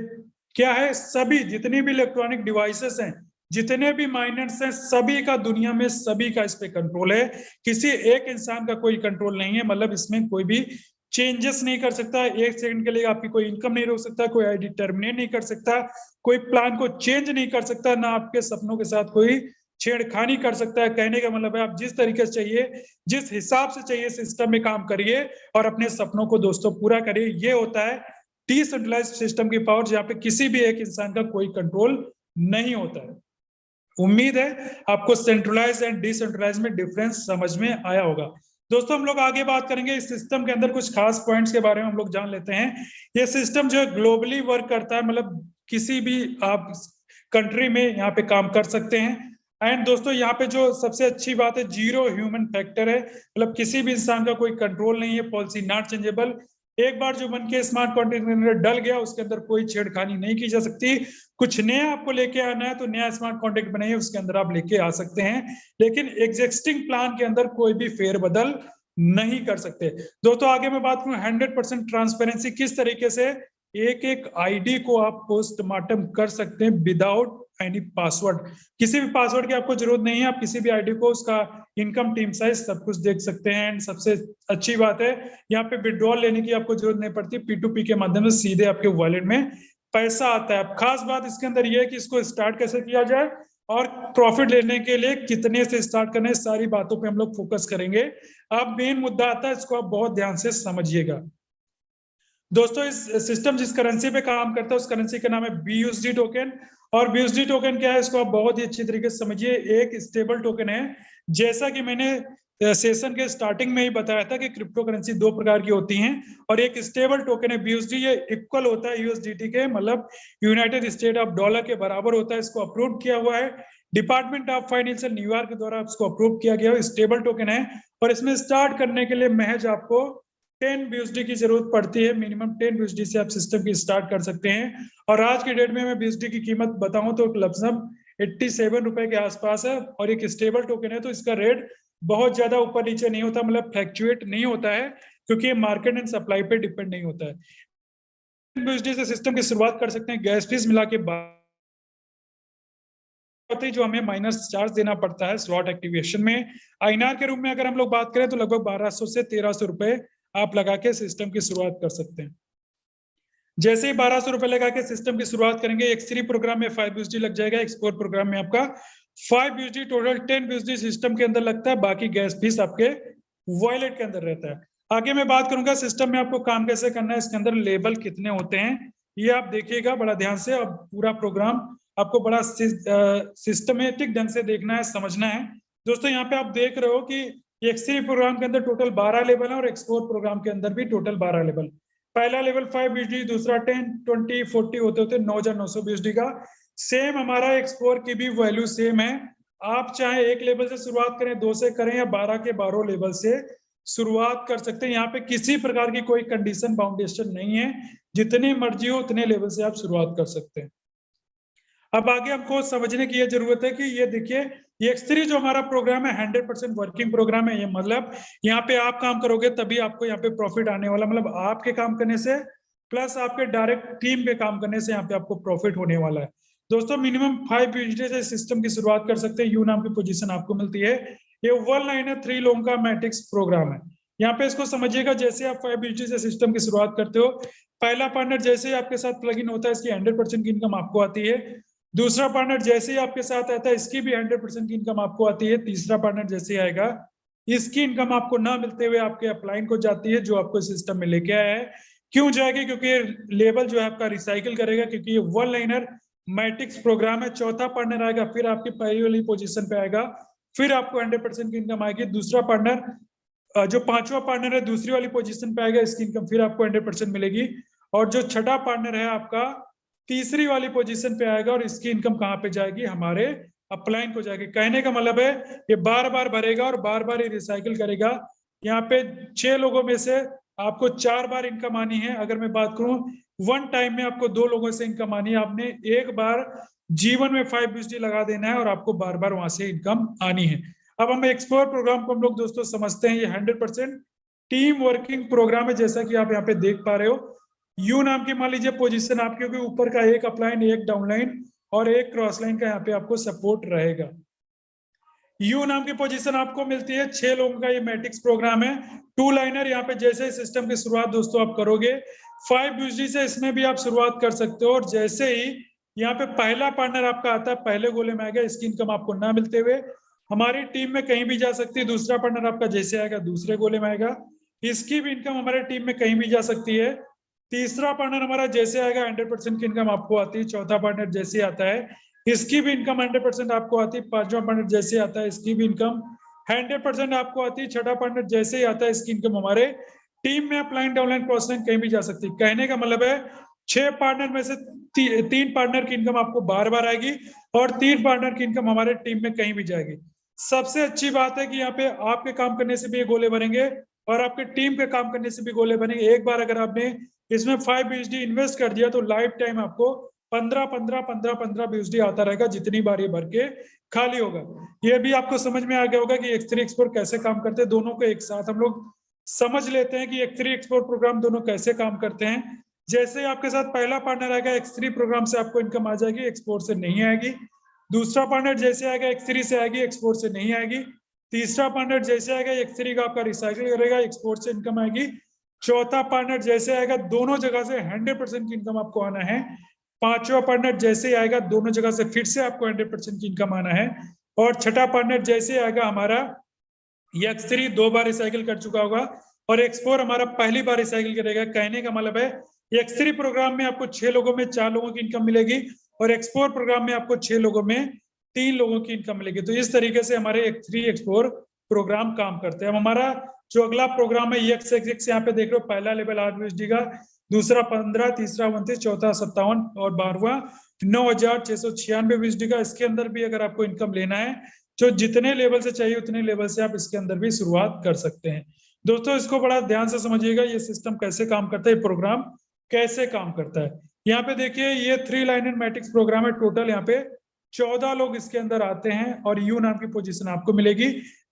क्या है, सभी जितनी भी इलेक्ट्रॉनिक डिवाइसेस हैं, जितने भी माइनर्स हैं, सभी का दुनिया में सभी का इस पे कंट्रोल है, किसी एक इंसान का कोई कंट्रोल नहीं है। मतलब इसमें कोई भी चेंजेस नहीं कर सकता, एक सेकंड के लिए आपकी कोई इनकम नहीं रोक सकता, कोई आईडी टर्मिनेट नहीं कर सकता, कोई प्लान को चेंज नहीं कर सकता, ना आपके सपनों के साथ कोई छेड़खानी कर सकता है। कहने का मतलब है आप जिस तरीके से चाहिए, जिस हिसाब से चाहिए सिस्टम में काम करिए और अपने सपनों को दोस्तों पूरा करिए। ये होता है डिसेंट्रलाइज सिस्टम की पावर, जहाँ पे किसी भी एक इंसान का कोई कंट्रोल नहीं होता है। उम्मीद है आपको सेंट्रलाइज एंड डिसेंट्रलाइज में डिफरेंस समझ में आया होगा। दोस्तों हम लोग आगे बात करेंगे इस सिस्टम के अंदर कुछ खास पॉइंट्स के बारे में हम लोग जान लेते हैं। ये सिस्टम जो है ग्लोबली वर्क करता है, मतलब किसी भी आप कंट्री में यहाँ पे काम कर सकते हैं। एंड दोस्तों यहाँ पे जो सबसे अच्छी बात है, जीरो ह्यूमन फैक्टर है, मतलब किसी भी इंसान का कोई कंट्रोल नहीं है, पॉलिसी नॉट चेंजेबल। एक बार जो बन के स्मार्ट कॉन्ट्रैक्ट के अंदर डल गया, उसके अंदर कोई छेड़खानी नहीं की जा सकती। कुछ नया आपको लेके आना है तो नया स्मार्ट कॉन्ट्रैक्ट बनाइए, उसके अंदर आप लेके आ सकते हैं, लेकिन एग्जिस्टिंग प्लान के अंदर कोई भी फेरबदल नहीं कर सकते। दोस्तों आगे मैं बात करूं 100% ट्रांसपेरेंसी, किस तरीके से एक एक आईडी को आप पोस्टमार्टम कर सकते हैं विदाउट एनी पासवर्ड। किसी भी पासवर्ड की आपको जरूरत नहीं है, आप किसी भी आईडी को उसका इनकम, टीम साइज सब कुछ देख सकते हैं। एंड सबसे अच्छी बात है यहाँ पे विड्रॉल लेने की आपको जरूरत नहीं पड़ती, P2P के माध्यम से सीधे आपके वॉलेट में पैसा आता है। खास बात इसके अंदर यह है कि इसको स्टार्ट कैसे किया जाए और प्रॉफिट लेने के लिए कितने से स्टार्ट करने, सारी बातों पे हम लोग फोकस करेंगे। अब मेन मुद्दा आता है, इसको आप बहुत ध्यान से समझिएगा। दोस्तों इस सिस्टम जिस करेंसी पे काम करता है उस करेंसी का नाम है BUSD टोकन। और BUSD टोकन क्या है, इसको आप बहुत ही अच्छी तरीके से समझिए। एक स्टेबल टोकन है, जैसा कि मैंने सेशन के स्टार्टिंग में ही बताया था कि क्रिप्टो करेंसी दो प्रकार की होती हैं, और एक स्टेबल टोकन है BUSD, ये इक्वल होता है USDT के, मतलब यूनाइटेड स्टेट ऑफ डॉलर के बराबर होता है। इसको अप्रूव किया हुआ है डिपार्टमेंट ऑफ फाइनेंस न्यूयॉर्क के द्वारा, इसको अप्रूव किया गया है, स्टेबल टोकन है। और इसमें स्टार्ट करने के लिए महज आपको 10 BUSD की जरूरत पड़ती है, मिनिमम 10 BUSD से आप सिस्टम की स्टार्ट कर सकते हैं। और आज की डेट में मैं BUSD की कीमत बताऊं तो लमसम 87 रुपए के आसपास है। और एक स्टेबल टोकन है तो इसका रेट बहुत ज्यादा ऊपर नीचे नहीं होता, मतलब फ्लैक्चुएट नहीं होता है, क्योंकि ये मार्केट एंड सप्लाई पे डिपेंड नहीं होता है। BUSD से सिस्टम की शुरुआत कर सकते हैं, गैस फीस मिला के बाद जो हमें माइनस चार्ज देना पड़ता है स्लॉट एक्टिवेशन में। INR के रूप में अगर हम लोग बात करें तो लगभग 1200 से 1300 रुपए आप लगा के सिस्टम की शुरुआत कर सकते हैं। जैसे ही 1200 रुपए लगा के सिस्टम की शुरुआत करेंगे, X3 प्रोग्राम में 5 BUSD लग जाएगा, X4 प्रोग्राम में आपका 5 BUSD, टोटल 10 BUSD सिस्टम के अंदर लगता है, बाकी गैस फीस आपके वॉलेट के अंदर रहता है। आगे मैं बात करूंगा सिस्टम में आपको काम कैसे करना है, इसके अंदर लेवल कितने होते हैं ये आप देखिएगा बड़ा ध्यान से। अब पूरा प्रोग्राम आपको बड़ा सिस्टमेटिक ढंग से देखना है, समझना है। दोस्तों यहाँ पे आप देख रहे हो कि X3 प्रोग्राम के अंदर टोटल 12 लेवल है और X4 प्रोग्राम के अंदर भी टोटल 12 लेवल। पहला लेवल 5 BUSD, दूसरा 10, 20, 40 होते होते 9,900 BUSD का। सेम हमारा X4 की भी वैल्यू सेम है। आप चाहे एक लेवल से शुरुआत करें, 2 से करें, या 12 के 12 लेवल से शुरुआत कर सकते हैं। यहाँ पे किसी प्रकार की कोई कंडीशन बाउंडेशन नहीं है, जितनी मर्जी हो उतने लेवल से आप शुरुआत कर सकते हैं। अब आगे हमको समझने की यह जरूरत है कि ये देखिए ये X3 जो हमारा प्रोग्राम है 100% वर्किंग प्रोग्राम है। ये मतलब यहाँ पे आप काम करोगे तभी आपको यहाँ पे प्रॉफिट आने वाला, मतलब आपके काम करने से प्लस आपके डायरेक्ट टीम पे काम करने से यहाँ पे आपको प्रॉफिट होने वाला है। दोस्तों मिनिमम 5 BUSD से सिस्टम की शुरुआत कर सकते हैं, यू नाम की पोजीशन आपको मिलती है। ये 1 लाइनर 3 लोगों का मैट्रिक्स प्रोग्राम है। यहाँ पे इसको समझिएगा, जैसे आप 5 BUSD से सिस्टम की शुरुआत करते हो, पहला पार्टनर जैसे ही आपके साथ प्लग इन होता है, इसकी 100% की इनकम आपको आती है। दूसरा पार्टनर जैसे ही आपके साथ आता है, इसकी भी 100% की इनकम आपको आती है। तीसरा पार्टनर जैसे ही आएगा, इसकी इनकम आपको ना मिलते हुए आपके अपलाइन को जाती है, जो आपको सिस्टम में लेके आया है। क्यों जाएगी? क्योंकि लेवल जो है आपका रिसाइकिल करेगा, क्योंकि ये 1 लाइनर मैट्रिक्स प्रोग्राम है। चौथा पार्टनर आएगा, फिर आपकी पहली वाली पोजीशन पे आएगा, फिर आपको 100% की इनकम आएगी। दूसरा पार्टनर जो पांचवा पार्टनर है दूसरी वाली पोजीशन पे आएगा, इसकी इनकम फिर आपको 100% मिलेगी। और जो छठा पार्टनर है आपका तीसरी वाली पोजीशन पे आएगा, और इसकी इनकम कहाँ पे जाएगी? हमारे अपलाइन को जाएगी। कहने का मतलब है ये बार बार भरेगा और बार बार ये रिसाइकिल करेगा। यहाँ पे 6 लोगों में से आपको 4 बार इनकम आनी है। अगर मैं बात करूं 1 टाइम में आपको 2 लोगों से इनकम आनी है, आपने एक बार जीवन में 5 BUSD लगा देना है और आपको बार बार वहां से इनकम आनी है। अब हम एक्सप्लोर प्रोग्राम को हम लोग दोस्तों समझते हैं। ये 100% टीम वर्किंग प्रोग्राम है, जैसा कि आप यहाँ पे देख पा रहे हो। यू नाम की मान लीजिए पोजीशन आपके ऊपर का एक अपलाइन, एक डाउनलाइन और एक क्रॉस लाइन का यहाँ पे आपको सपोर्ट रहेगा। यू नाम की पोजीशन आपको मिलती है 6 लोगों का ये मैट्रिक्स प्रोग्राम है। 2 लाइनर यहाँ पे जैसे ही सिस्टम की शुरुआत दोस्तों आप करोगे 5 यूएसडी से इसमें भी आप शुरुआत कर सकते हो। और जैसे ही यहाँ पे पहला पार्टनर आपका आता है पहले गोले में आएगा, इसकी इनकम आपको ना मिलते हुए हमारी टीम में कहीं भी जा सकती है। दूसरा पार्टनर आपका जैसे आएगा दूसरे गोले में आएगा, इसकी भी इनकम हमारे टीम में कहीं भी जा सकती है। तीसरा पार्टनर हमारा जैसे आएगा 100% की इनकम आपको आती है। चौथा पार्टनर जैसे आता है इसकी भी इनकम 100% आपको आती है। पांचवा पार्टनर जैसे आता है इसकी भी इनकम 100% आपको आती है। छठा पार्टनर जैसे ही आता है इसकी इनकम हमारे टीम में अपलाइन डाउनलाइन क्रॉस लाइन कहीं भी जा सकती है। कहने का मतलब है 6 पार्टनर में से 3 पार्टनर की इनकम आपको बार बार आएगी और 3 पार्टनर की इनकम हमारे टीम में कहीं भी जाएगी। सबसे अच्छी बात है कि यहाँ पे आपके काम करने से भी ये गोले बनेंगे और आपके टीम के काम करने से भी गोले बनेंगे। एक बार अगर आपने इसमें 5 बीएसडी इन्वेस्ट कर दिया तो लाइफ टाइम आपको 15 बीएसडी आता रहेगा, जितनी बार ये भर के खाली होगा। ये भी आपको समझ में आ गया होगा कि X3 एक्सपोर्ट कैसे काम करते हैं। दोनों को एक साथ हम लोग समझ लेते हैं कि X3 एक्सपोर्ट प्रोग्राम दोनों कैसे काम करते हैं। जैसे आपके साथ पहला पार्टनर आएगा X3 प्रोग्राम से आपको इनकम आ जाएगी, एक्सपोर्ट से नहीं आएगी। दूसरा पार्टनर जैसे आएगा X3 से आएगी, एक्सपोर्ट से नहीं आएगी। तीसरा पार्टनर जैसे आएगा X3 का आपका रिसाइकिल करेगा, एक्सपोर्ट से इनकम आएगी। चौथा पार्टनर जैसे आएगा दोनों जगह से 100% की इनकम आपको आना है। पांचवा पार्टनर जैसे आएगा दोनों जगह से फिर से आपको 100% की इनकम आना है। और छठा पार्टनर जैसे आएगा हमारा X3 2 बार रिसाइकिल कर चुका होगा और X4 हमारा पहली बार रिसाइकिल करेगा। कहने का मतलब है X3 प्रोग्राम में आपको 6 लोगों में 4 लोगों की इनकम मिलेगी और X4 प्रोग्राम में आपको 6 लोगों में 3 लोगों की इनकम मिलेगी। तो इस तरीके से हमारे X3 X4 प्रोग्राम काम करते हैं। अब हमारा जो अगला प्रोग्राम है X यहाँ पे देख रहे हो, पहला लेवल 8 यूएसडी का, दूसरा 15, तीसरा 29, चौथा 57 और 12वां 9,696 यूएसडी का। इसके अंदर भी अगर आपको इनकम लेना है जो जितने लेवल से चाहिए उतने लेवल से आप इसके अंदर भी शुरुआत कर सकते हैं। दोस्तों इसको बड़ा ध्यान से समझिएगा, ये सिस्टम कैसे काम करता है, प्रोग्राम कैसे काम करता है। यहाँ पे देखिए ये 3 लाइनर मैट्रिक्स प्रोग्राम है। टोटल यहाँ पे 14 लोग इसके अंदर आते हैं और यू नाम की पोजीशन आपको मिलेगी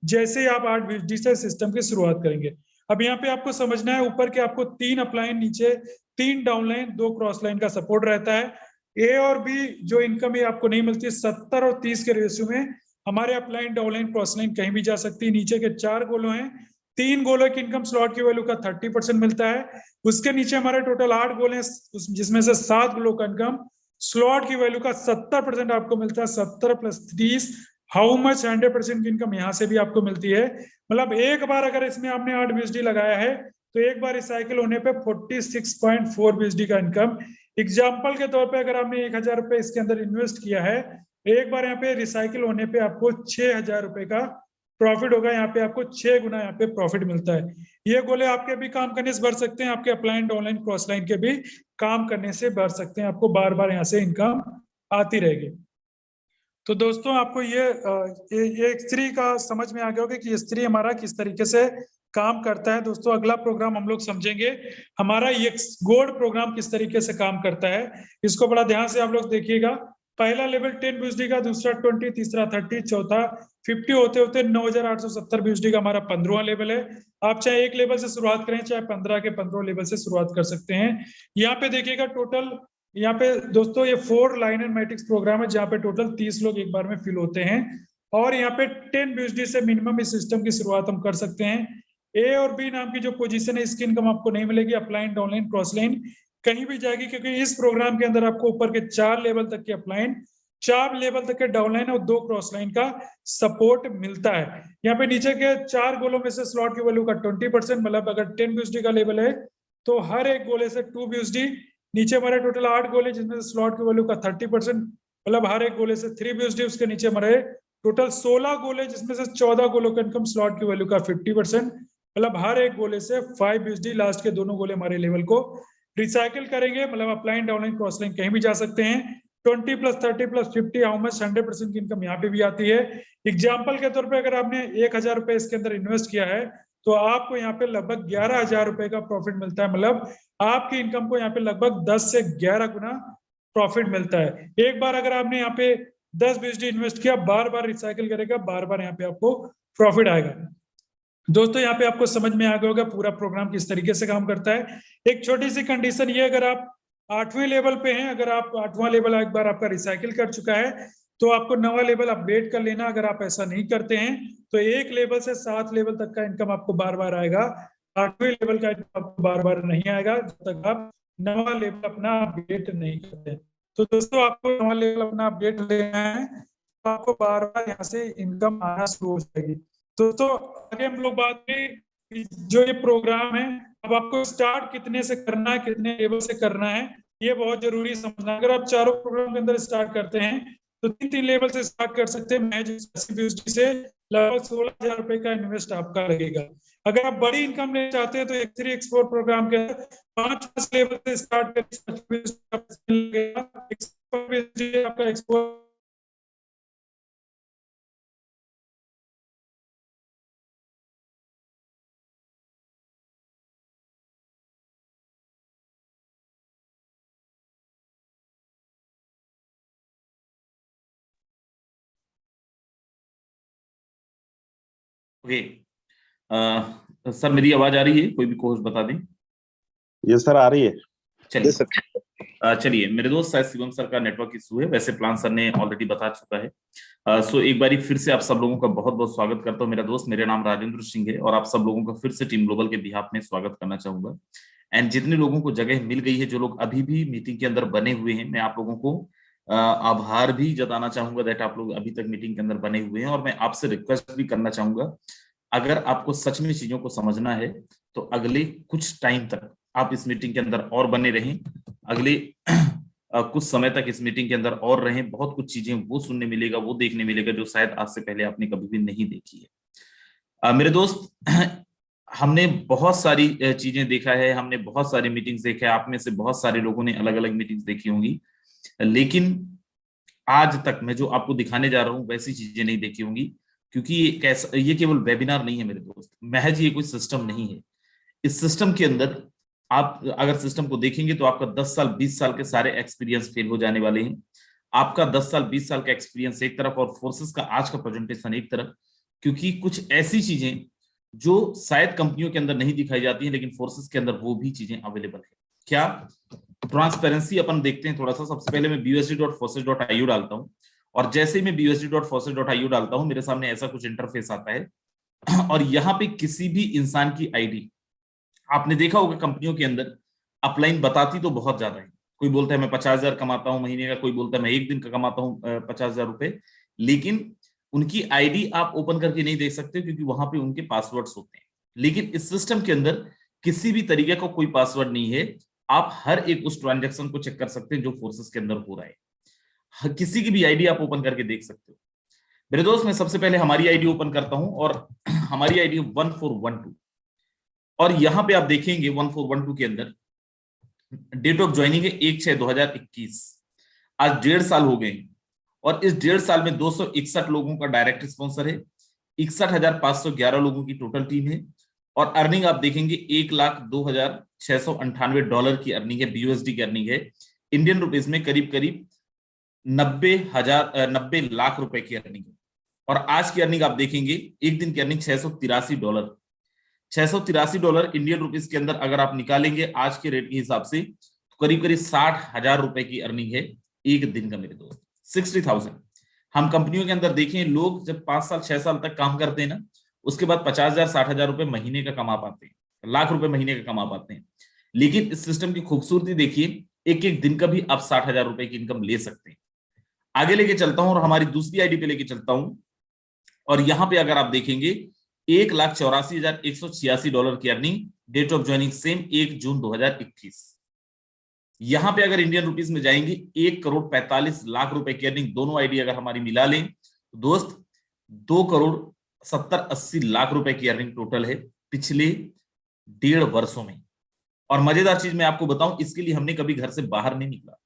जैसे आप 8 बीएसडी से सिस्टम की शुरुआत करेंगे। अब यहाँ पे आपको समझना है ऊपर के आपको 3 अपलाइन, नीचे 3 डाउनलाइन, 2 क्रॉस लाइन का सपोर्ट रहता है। ए और बी जो इनकम है आपको नहीं मिलती। 70 और 30 के रेशियो में हमारे अपलाइन डाउनलाइन क्रॉस लाइन कहीं भी जा सकती है। नीचे के 4 गोलों हैं, 3 गोलों की इनकम स्लॉट की वैल्यू का 30% मिलता है। उसके नीचे हमारे टोटल 8 गोले हैं जिसमें से 7 गोलों का इनकम स्लॉट की वैल्यू का 70% आपको मिलता है। 70 + 30 हाउ मच 100% की इनकम यहाँ से भी आपको मिलती है। मतलब एक बार अगर इसमें आपने 8 बीएसडी लगाया है तो एक बार रिसाइकिल होने पे 46.4 बीएसडी का इनकम। एग्जाम्पल के तौर पे अगर आपने 1,000 रुपए इसके अंदर इन्वेस्ट किया है, एक बार यहाँ पे रिसाइकिल होने पे आपको 6,000 रुपए का प्रॉफिट होगा। यहाँ पे आपको 6 गुना यहाँ पे प्रॉफिट मिलता है। ये गोले आपके भी काम करने से बढ़ सकते हैं, आपके अपलाइन ऑनलाइन क्रॉस लाइन के भी काम करने से बढ़ सकते हैं। आपको बार बार यहाँ से इनकम आती रहेगी। तो दोस्तों आपको ये X3 का समझ में आ गया होगा कि X3 हमारा किस तरीके से काम करता है। दोस्तों अगला प्रोग्राम हम लोग समझेंगे हमारा ये गोल्ड प्रोग्राम किस तरीके से काम करता है। इसको बड़ा ध्यान से आप लोग देखिएगा। पहला लेवल 10 बीएसडी का, दूसरा 20, तीसरा 30, चौथा 50 होते होते 9,870 बीएसडी का हमारा 15वां लेवल है। आप चाहे एक लेवल से शुरुआत करें, चाहे 15 के 15 लेवल से शुरुआत कर सकते हैं। यहाँ पे देखिएगा टोटल यहाँ पे दोस्तों ये 4 लाइनर मैट्रिक्स प्रोग्राम है जहाँ पे टोटल 30 लोग एक बार में फिल होते हैं और यहाँ पे 10 बीएसडी से मिनिमम इस सिस्टम की शुरुआत हम कर सकते हैं। ए और बी नाम की जो पोजीशन है इसकी इनकम आपको नहीं मिलेगी। अपलाइन डाउनलाइन क्रॉस लाइन कहीं भी जाएगी क्योंकि इस प्रोग्राम के अंदर आपको ऊपर के 4 लेवल तक के अपलाइन, 4 लेवल तक के डाउनलाइन और 2 क्रॉस लाइन का सपोर्ट मिलता है। यहाँ पे नीचे के 4 गोलों में से स्लॉट की वैल्यू का 20%, मतलब अगर 10 बीएसडी का लेवल है तो हर एक गोले से 2 बीएसडी। नीचे हमारे टोटल 8 गोले जिसमें स्लॉट की वैल्यू का 30%, मतलब हर एक गोले से 3 बीएसडी। उसके नीचे हमारे टोटल 16 गोले जिसमें से 14 गोलों का इनकम स्लॉट की वैल्यू का 50%, मतलब हर एक गोले से 5 बीएसडी। लास्ट के दोनों गोले हमारे लेवल को रिसाइकिल करेंगे, मतलब अपलाइन डाउनलाइन क्रॉस लाइन कहीं भी जा सकते हैं। 20 + 30 + 50 हाउ मच 100% की इनकम यहाँ पे भी आती है। एग्जाम्पल के तौर पे अगर आपने 1,000 रुपए इसके अंदर इन्वेस्ट किया है तो आपको यहाँ पे लगभग 11,000 रुपए का प्रॉफिट मिलता है। मतलब आपकी इनकम को यहाँ पे लगभग 10 से 11 गुना प्रॉफिट मिलता है। एक बार अगर आपने यहाँ पे 10 BSD इन्वेस्ट किया, बार बार रिसाइकिल करेगा, बार बार यहाँ पे आपको प्रॉफिट आएगा। दोस्तों यहाँ पे आपको समझ में आ गया होगा पूरा प्रोग्राम किस तरीके से काम करता है। एक छोटी सी कंडीशन ये, अगर आप 8वें लेवल पे हैं, अगर आप 8वां लेवल एक बार आपका रिसाइकिल कर चुका है तो आपको 9वां लेवल अपडेट कर लेना। अगर आप ऐसा नहीं करते हैं तो 1 लेवल से 7 लेवल तक का इनकम आपको बार बार आएगा, 8वें लेवल का इनकम आपको बार बार नहीं आएगा जब तक आप 9वां लेवल अपना अपडेट नहीं करते। तो दोस्तों आपको 9वां लेवल अपना अपडेट लेना है तो आपको बार बार यहाँ से इनकम आना शुरू हो जाएगी। दोस्तों आगे हम लोग बात करें जो ये प्रोग्राम है, अब आपको स्टार्ट कितने से करना है, कितने लेवल से करना है, ये बहुत जरूरी समझना। अगर आप चारों प्रोग्राम के अंदर स्टार्ट करते हैं तो 3 लेवल से स्टार्ट कर सकते हैं। मैं से लगभग 16,000 रुपए का इन्वेस्ट आपका लगेगा। अगर आप बड़ी इनकम लेना चाहते हैं तो X3 X4 प्रोग्राम के अंदर 5 लेवल से स्टार्ट लगेगा। आपका एक्सपोर्ट ओके। सर मेरी आवाज आ रही है? कोई भी कोर्स बता दें। ये सर आ रही है। चलिए चलिए, मेरे दोस्त शायद शिवम सर का नेटवर्क इशू है, वैसे प्लान सर ने ऑलरेडी बता चुका है। सो एक बारी फिर से आप सब लोगों का बहुत बहुत स्वागत करता हूं। मेरा दोस्त, मेरा नाम राजेंद्र सिंह है और आप सब लोगों का फिर से टीम ग्लोबल के बिहाफ में स्वागत करना चाहूंगा। एंड जितने लोगों को जगह मिल गई है, जो लोग अभी भी मीटिंग के अंदर बने हुए हैं, मैं आप लोगों को आभार भी जताना चाहूंगा दैट आप लोग अभी तक मीटिंग के अंदर बने हुए हैं। और मैं आपसे रिक्वेस्ट भी करना चाहूंगा, अगर आपको सच में चीजों को समझना है तो अगले कुछ टाइम तक आप इस मीटिंग के अंदर और बने रहें, अगले कुछ समय तक इस मीटिंग के अंदर और रहें। बहुत कुछ चीजें वो सुनने मिलेगा, वो देखने मिलेगा जो शायद आज से पहले आपने कभी भी नहीं देखी है। मेरे दोस्त, हमने बहुत सारी चीजें देखा है, हमने बहुत सारी मीटिंग्स देखा है। आप में से बहुत सारे लोगों ने अलग अलग मीटिंग्स देखी होंगी, लेकिन आज तक मैं जो आपको दिखाने जा रहा हूं वैसी चीजें नहीं देखी होंगी, क्योंकि ये केवल वेबिनार नहीं है मेरे दोस्त, महज ये कोई सिस्टम नहीं है। इस सिस्टम के अंदर आप अगर सिस्टम को देखेंगे तो आपका 10 साल 20 साल के सारे एक्सपीरियंस फेल हो जाने वाले हैं। आपका 10 साल 20 साल का एक्सपीरियंस एक तरफ और फोर्सेस का आज का प्रेजेंटेशन एक तरफ, क्योंकि कुछ ऐसी चीजें जो शायद कंपनियों के अंदर नहीं दिखाई जाती है लेकिन फोर्सेस के अंदर वो भी चीजें अवेलेबल है। क्या ट्रांसपेरेंसी अपन देखते हैं थोड़ा सा। सबसे पहले मैं busd.forces.io डालता हूं और जैसे ही मैं busd.forces.io डालता हूं मेरे सामने ऐसा कुछ इंटरफेस आता है और यहाँ पे किसी भी इंसान की आईडी, आपने देखा होगा कंपनियों के अंदर अपलाइन बताती तो बहुत ज्यादा है। कोई बोलता है मैं 50,000 कमाता हूं महीने का, कोई बोलता है मैं एक दिन का कमाता हूं 50,000 रुपए, लेकिन उनकी आईडी आप ओपन करके नहीं देख सकते क्योंकि वहां पे उनके पासवर्ड्स होते हैं। लेकिन इस सिस्टम के अंदर किसी भी तरीके का कोई पासवर्ड नहीं है। आप हर एक उस ट्रांजेक्शन को चेक कर सकते हैं जो फोर्सेस के अंदर हो रहा है। किसी की भी आईडी आप ओपन करके देख सकते हो। मेरे दोस्त, मैं सबसे पहले हमारी आईडी ओपन करता हूं और हमारी आईडी 1412 और यहां पे आप देखेंगे 1412 के अंदर डेट ऑफ ज्वाइनिंग है 1/6/2021। आज 1.5 साल हो गए और इस 1.5 साल में 261 लोगों का डायरेक्ट स्पॉन्सर है, 61,511 लोगों की टोटल टीम है और अर्निंग आप देखेंगे $1,02,698 की अर्निंग है, BUSD की अर्निंग है। इंडियन रुपीज में करीब करीब 90 लाख रुपए की अर्निंग है। और आज की अर्निंग आप देखेंगे, एक दिन की अर्निंग $683, $683 इंडियन रुपीज के अंदर अगर आप निकालेंगे आज के रेट के हिसाब से तो करीब करीब 60,000 रुपए की अर्निंग है एक दिन का मेरे दोस्त, 60,000। हम कंपनियों के अंदर देखें, लोग जब 5 साल 6 साल तक काम करते हैं ना, उसके बाद 50,000 60,000 रुपए महीने का कमा पाते हैं, लाख रुपए महीने का कमा पाते हैं। लेकिन इस सिस्टम की खूबसूरती देखिए, एक एक दिन का भी आप 60,000 रुपए की इनकम ले सकते हैं। आगे लेके चलता हूं और हमारी दूसरी आईडी पे लेके चलता हूं और यहां पे अगर आप देखेंगे $1,84,186 की earning, date of joining same 1 June 2021। यहां पे अगर इंडियन रुपीज में जाएंगे 1,45,00,000 रुपए की अर्निंग, दोनों आईडी अगर हमारी मिला लें तो दोस्त 2,70,80,00,000 रुपए की अर्निंग टोटल है पिछले 1.5 वर्षों में। और मजेदार चीज मैं आपको बताऊं, इसके लिए हमने कभी घर से बाहर नहीं निकला,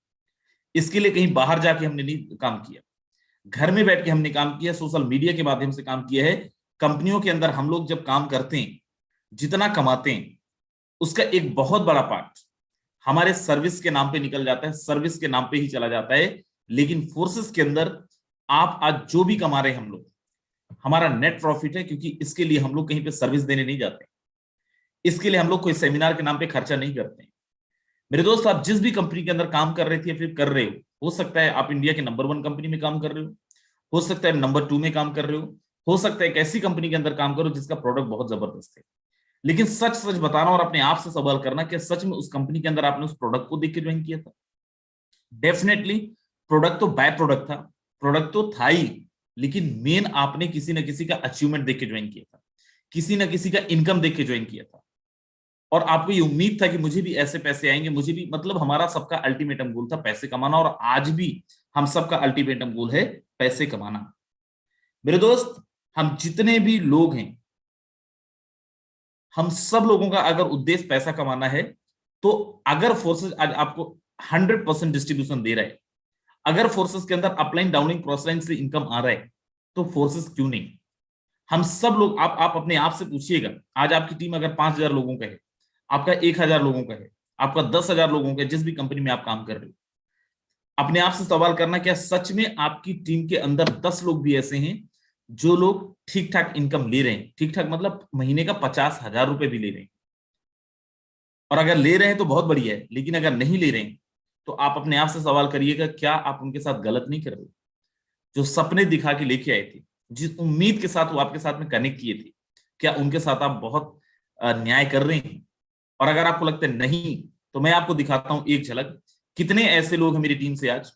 इसके लिए कहीं बाहर जाके हमने नहीं काम किया, घर में बैठ के हमने काम किया, सोशल मीडिया के माध्यम से काम किया है। कंपनियों के अंदर हम लोग जब काम करते हैं, जितना कमाते हैं उसका एक बहुत बड़ा पार्ट हमारे सर्विस के नाम पे निकल जाता है, सर्विस के नाम पे ही चला जाता है। लेकिन फोर्सेस के अंदर आप आज जो भी कमा रहे हैं हम लोग, हमारा नेट प्रॉफिट है, क्योंकि इसके लिए हम लोग कहीं पे सर्विस देने नहीं जाते, इसके लिए हम लोग कोई सेमिनार के नाम पे खर्चा नहीं करते। मेरे दोस्त, आप जिस भी कंपनी के अंदर काम कर रहे थे या फिर कर रहे हो सकता है आप इंडिया के नंबर 1 कंपनी में काम कर रहे हो सकता है नंबर 2 में काम कर रहे हो सकता है एक ऐसी कंपनी के अंदर काम करो जिसका प्रोडक्ट बहुत जबरदस्त है, लेकिन सच सच बताना और अपने आप से सवाल करना कि सच में उस कंपनी के अंदर आपने उस प्रोडक्ट को देख के ज्वाइन किया था? डेफिनेटली प्रोडक्ट तो बाय प्रोडक्ट था, प्रोडक्ट तो था ही, लेकिन मेन आपने किसी न किसी का अचीवमेंट देख के ज्वाइन किया था, किसी न किसी का इनकम देख के ज्वाइन किया था, और आपको ये उम्मीद था कि मुझे भी ऐसे पैसे आएंगे, मुझे भी, मतलब हमारा सबका अल्टीमेटम गोल था पैसे कमाना, और आज भी हम सबका अल्टीमेटम गोल है पैसे कमाना। मेरे दोस्त, हम जितने भी लोग हैं, हम सब लोगों का अगर उद्देश्य पैसा कमाना है, तो अगर फोर्सेस आज आपको 100% डिस्ट्रीब्यूशन दे रहा है, अगर फोर्सेस के अंदर अपलाइन डाउनलाइन क्रॉसलाइन से इनकम आ रहा है, तो फोर्सेस क्यों नहीं? हम सब लोग, आप अपने आप से पूछिएगा, आज आपकी टीम अगर 5,000 लोगों का है, आपका 1,000 लोगों का है, आपका 10,000 लोगों का है, जिस भी कंपनी में आप काम कर रहे हो, अपने आप से सवाल करना, क्या सच में आपकी टीम के अंदर 10 लोग भी ऐसे हैं जो लोग ठीक ठाक इनकम ले रहे हैं? ठीक ठाक मतलब महीने का 50,000 रुपए भी ले रहे हैं। और अगर ले रहे हैं तो बहुत बढ़िया है, लेकिन अगर नहीं ले रहे हैं तो आप अपने आप से सवाल करिएगा, क्या आप उनके साथ गलत नहीं कर रहे? जो सपने दिखा के लेके आए थे, जिस उम्मीद के साथ वो आपके साथ में कनेक्ट किए थे, क्या उनके साथ आप बहुत न्याय कर रहे हैं? और अगर आपको लगता है नहीं, तो मैं आपको दिखाता हूं एक झलक, कितने ऐसे लोग हैं मेरी टीम से आज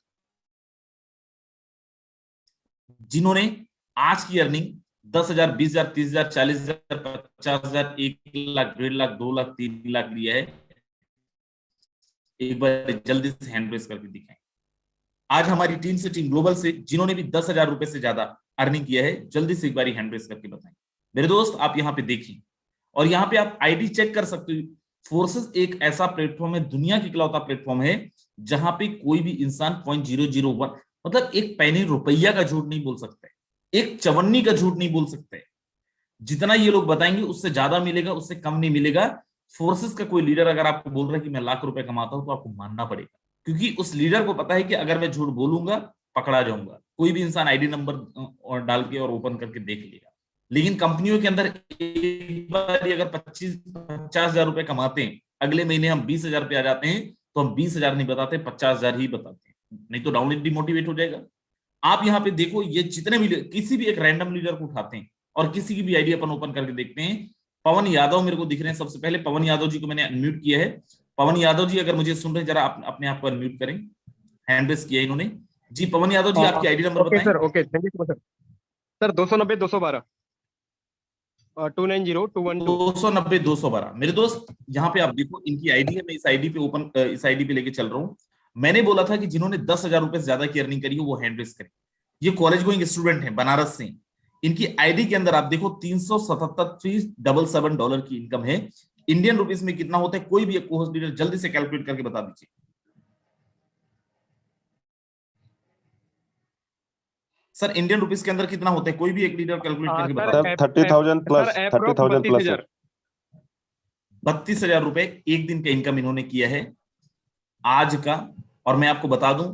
जिन्होंने आज की अर्निंग 10,000, 20,000, 30,000, 40,000, 50,000, 1,00,000, 1,50,000, 2,00,000, 3,00,000 लिया है। एक बार जल्दी से हैंड रेस करके दिखाएं। आज हमारी टीम से, टीम ग्लोबल से, जिन्होंने भी 10,000 रुपए से ज्यादा अर्निंग किया है, जल्दी से एक बार हैंड रेस करके बताएं। मेरे दोस्त, आप यहाँ पे देखिए, और यहाँ पे आप आईडी चेक कर सकते हो। फोर्सेस एक ऐसा प्लेटफॉर्म है, दुनिया की इकलौता प्लेटफॉर्म है जहां पे कोई भी इंसान 0.001, मतलब एक पैनी रुपया का झूठ नहीं बोल सकता है, एक चवन्नी का झूठ नहीं बोल सकते। जितना ये लोग बताएंगे उससे ज्यादा मिलेगा, उससे कम नहीं मिलेगा। फोर्सेस का कोई लीडर अगर आपको बोल रहा है कि मैं लाख रुपए कमाता हूं, तो आपको मानना पड़ेगा, क्योंकि उस लीडर को पता है कि अगर मैं झूठ बोलूंगा पकड़ा जाऊंगा। कोई भी इंसान आईडी नंबर और डाल के और ओपन करके देख लेगा। लेकिन कंपनियों के अंदर एक बार अगर 50,000 रुपए कमाते हैं, अगले महीने हम 20,000 पे आ जाते हैं, तो हम 20,000 नहीं बताते, 50,000 ही बताते हैं, नहीं तो डाउनलाइन डिमोटिवेट हो जाएगा। आप यहाँ पे देखो, ये जितने भी किसी भी एक रैंडम लीडर को उठाते हैं और किसी की भी आईडी अपन ओपन करके देखते हैं, पवन यादव मेरे को दिख रहे हैं सबसे पहले। पवन यादव जी को मैंने अनम्यूट किया है। पवन यादव जी अगर मुझे सुन रहे हैं, जरा अपने आप को अनम्यूट करें। हैंड रेस किया इन्होंने जी। पवन यादव जी, आपकी आईडी नंबर बताएं। Sir, okay, thank you sir. Sir 290 212 290 212 290 212। मेरे दोस्त, यहाँ पे आप देखो, इनकी आईडी है। मैं इस आईडी पे ओपन, इस आईडी पे लेके चल रहा हूँ। मैंने बोला था कि जिन्होंने 10,000 रुपए से ज्यादा की अर्निंग करी है वो हैंड रेस करें। ये कॉलेज गोइंग स्टूडेंट है, बनारस से। इनकी आईडी के अंदर आप देखो $377 की इनकम है। इंडियन रुपीस में कितना होता है, कोई भी एक कोहोस्ट लीडर जल्दी से कैलकुलेट करके बता दीजिए। सर इंडियन रुपीस के अंदर कितना होता है, कोई भी एक लीडर कैलकुलेट करके बता दीजिए। 30,000 प्लस, 30,000 प्लस। 32,000 रुपए एक दिन का इनकम इन्होंने किया है आज का। और मैं आपको बता दूं,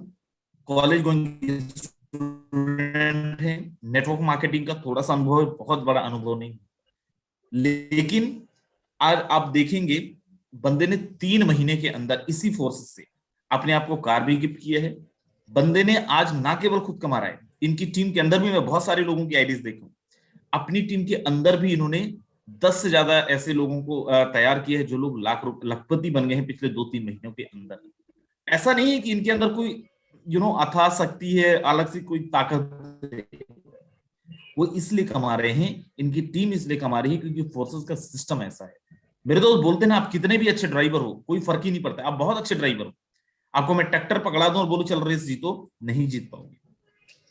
कॉलेज गोइंग स्टूडेंट है, नेटवर्क मार्केटिंग का थोड़ा सा अनुभव है, बहुत बड़ा अनुभव नहीं। लेकिन आज आप देखेंगे, बंदे ने 3 महीने के अंदर इसी फोर्स से अपने आप को कार भी गिफ्ट किया है। बंदे ने आज ना केवल खुद कमा रहा है, इनकी टीम के अंदर भी मैं बहुत सारे लोगों की आईडीज देखूं, अपनी टीम के अंदर भी इन्होंने 10 से ज्यादा ऐसे लोगों को तैयार किया है जो लोग लखपति बन गए हैं पिछले 2-3 महीनों के अंदर। ऐसा नहीं है कि इनके अंदर कोई अथाह शक्ति है, अलग से कोई ताकत है। वो इसलिए कमा रहे हैं, इनकी टीम इसलिए कमा रही है क्योंकि फोर्सेस का सिस्टम ऐसा है। मेरे दोस्त बोलते हैं ना, आप कितने भी अच्छे ड्राइवर हो, कोई फर्क ही नहीं पड़ता। आप बहुत अच्छे ड्राइवर हो, आपको मैं ट्रैक्टर पकड़ा दूं और बोलूं चल रेस जीतो, नहीं जीत पाओगे।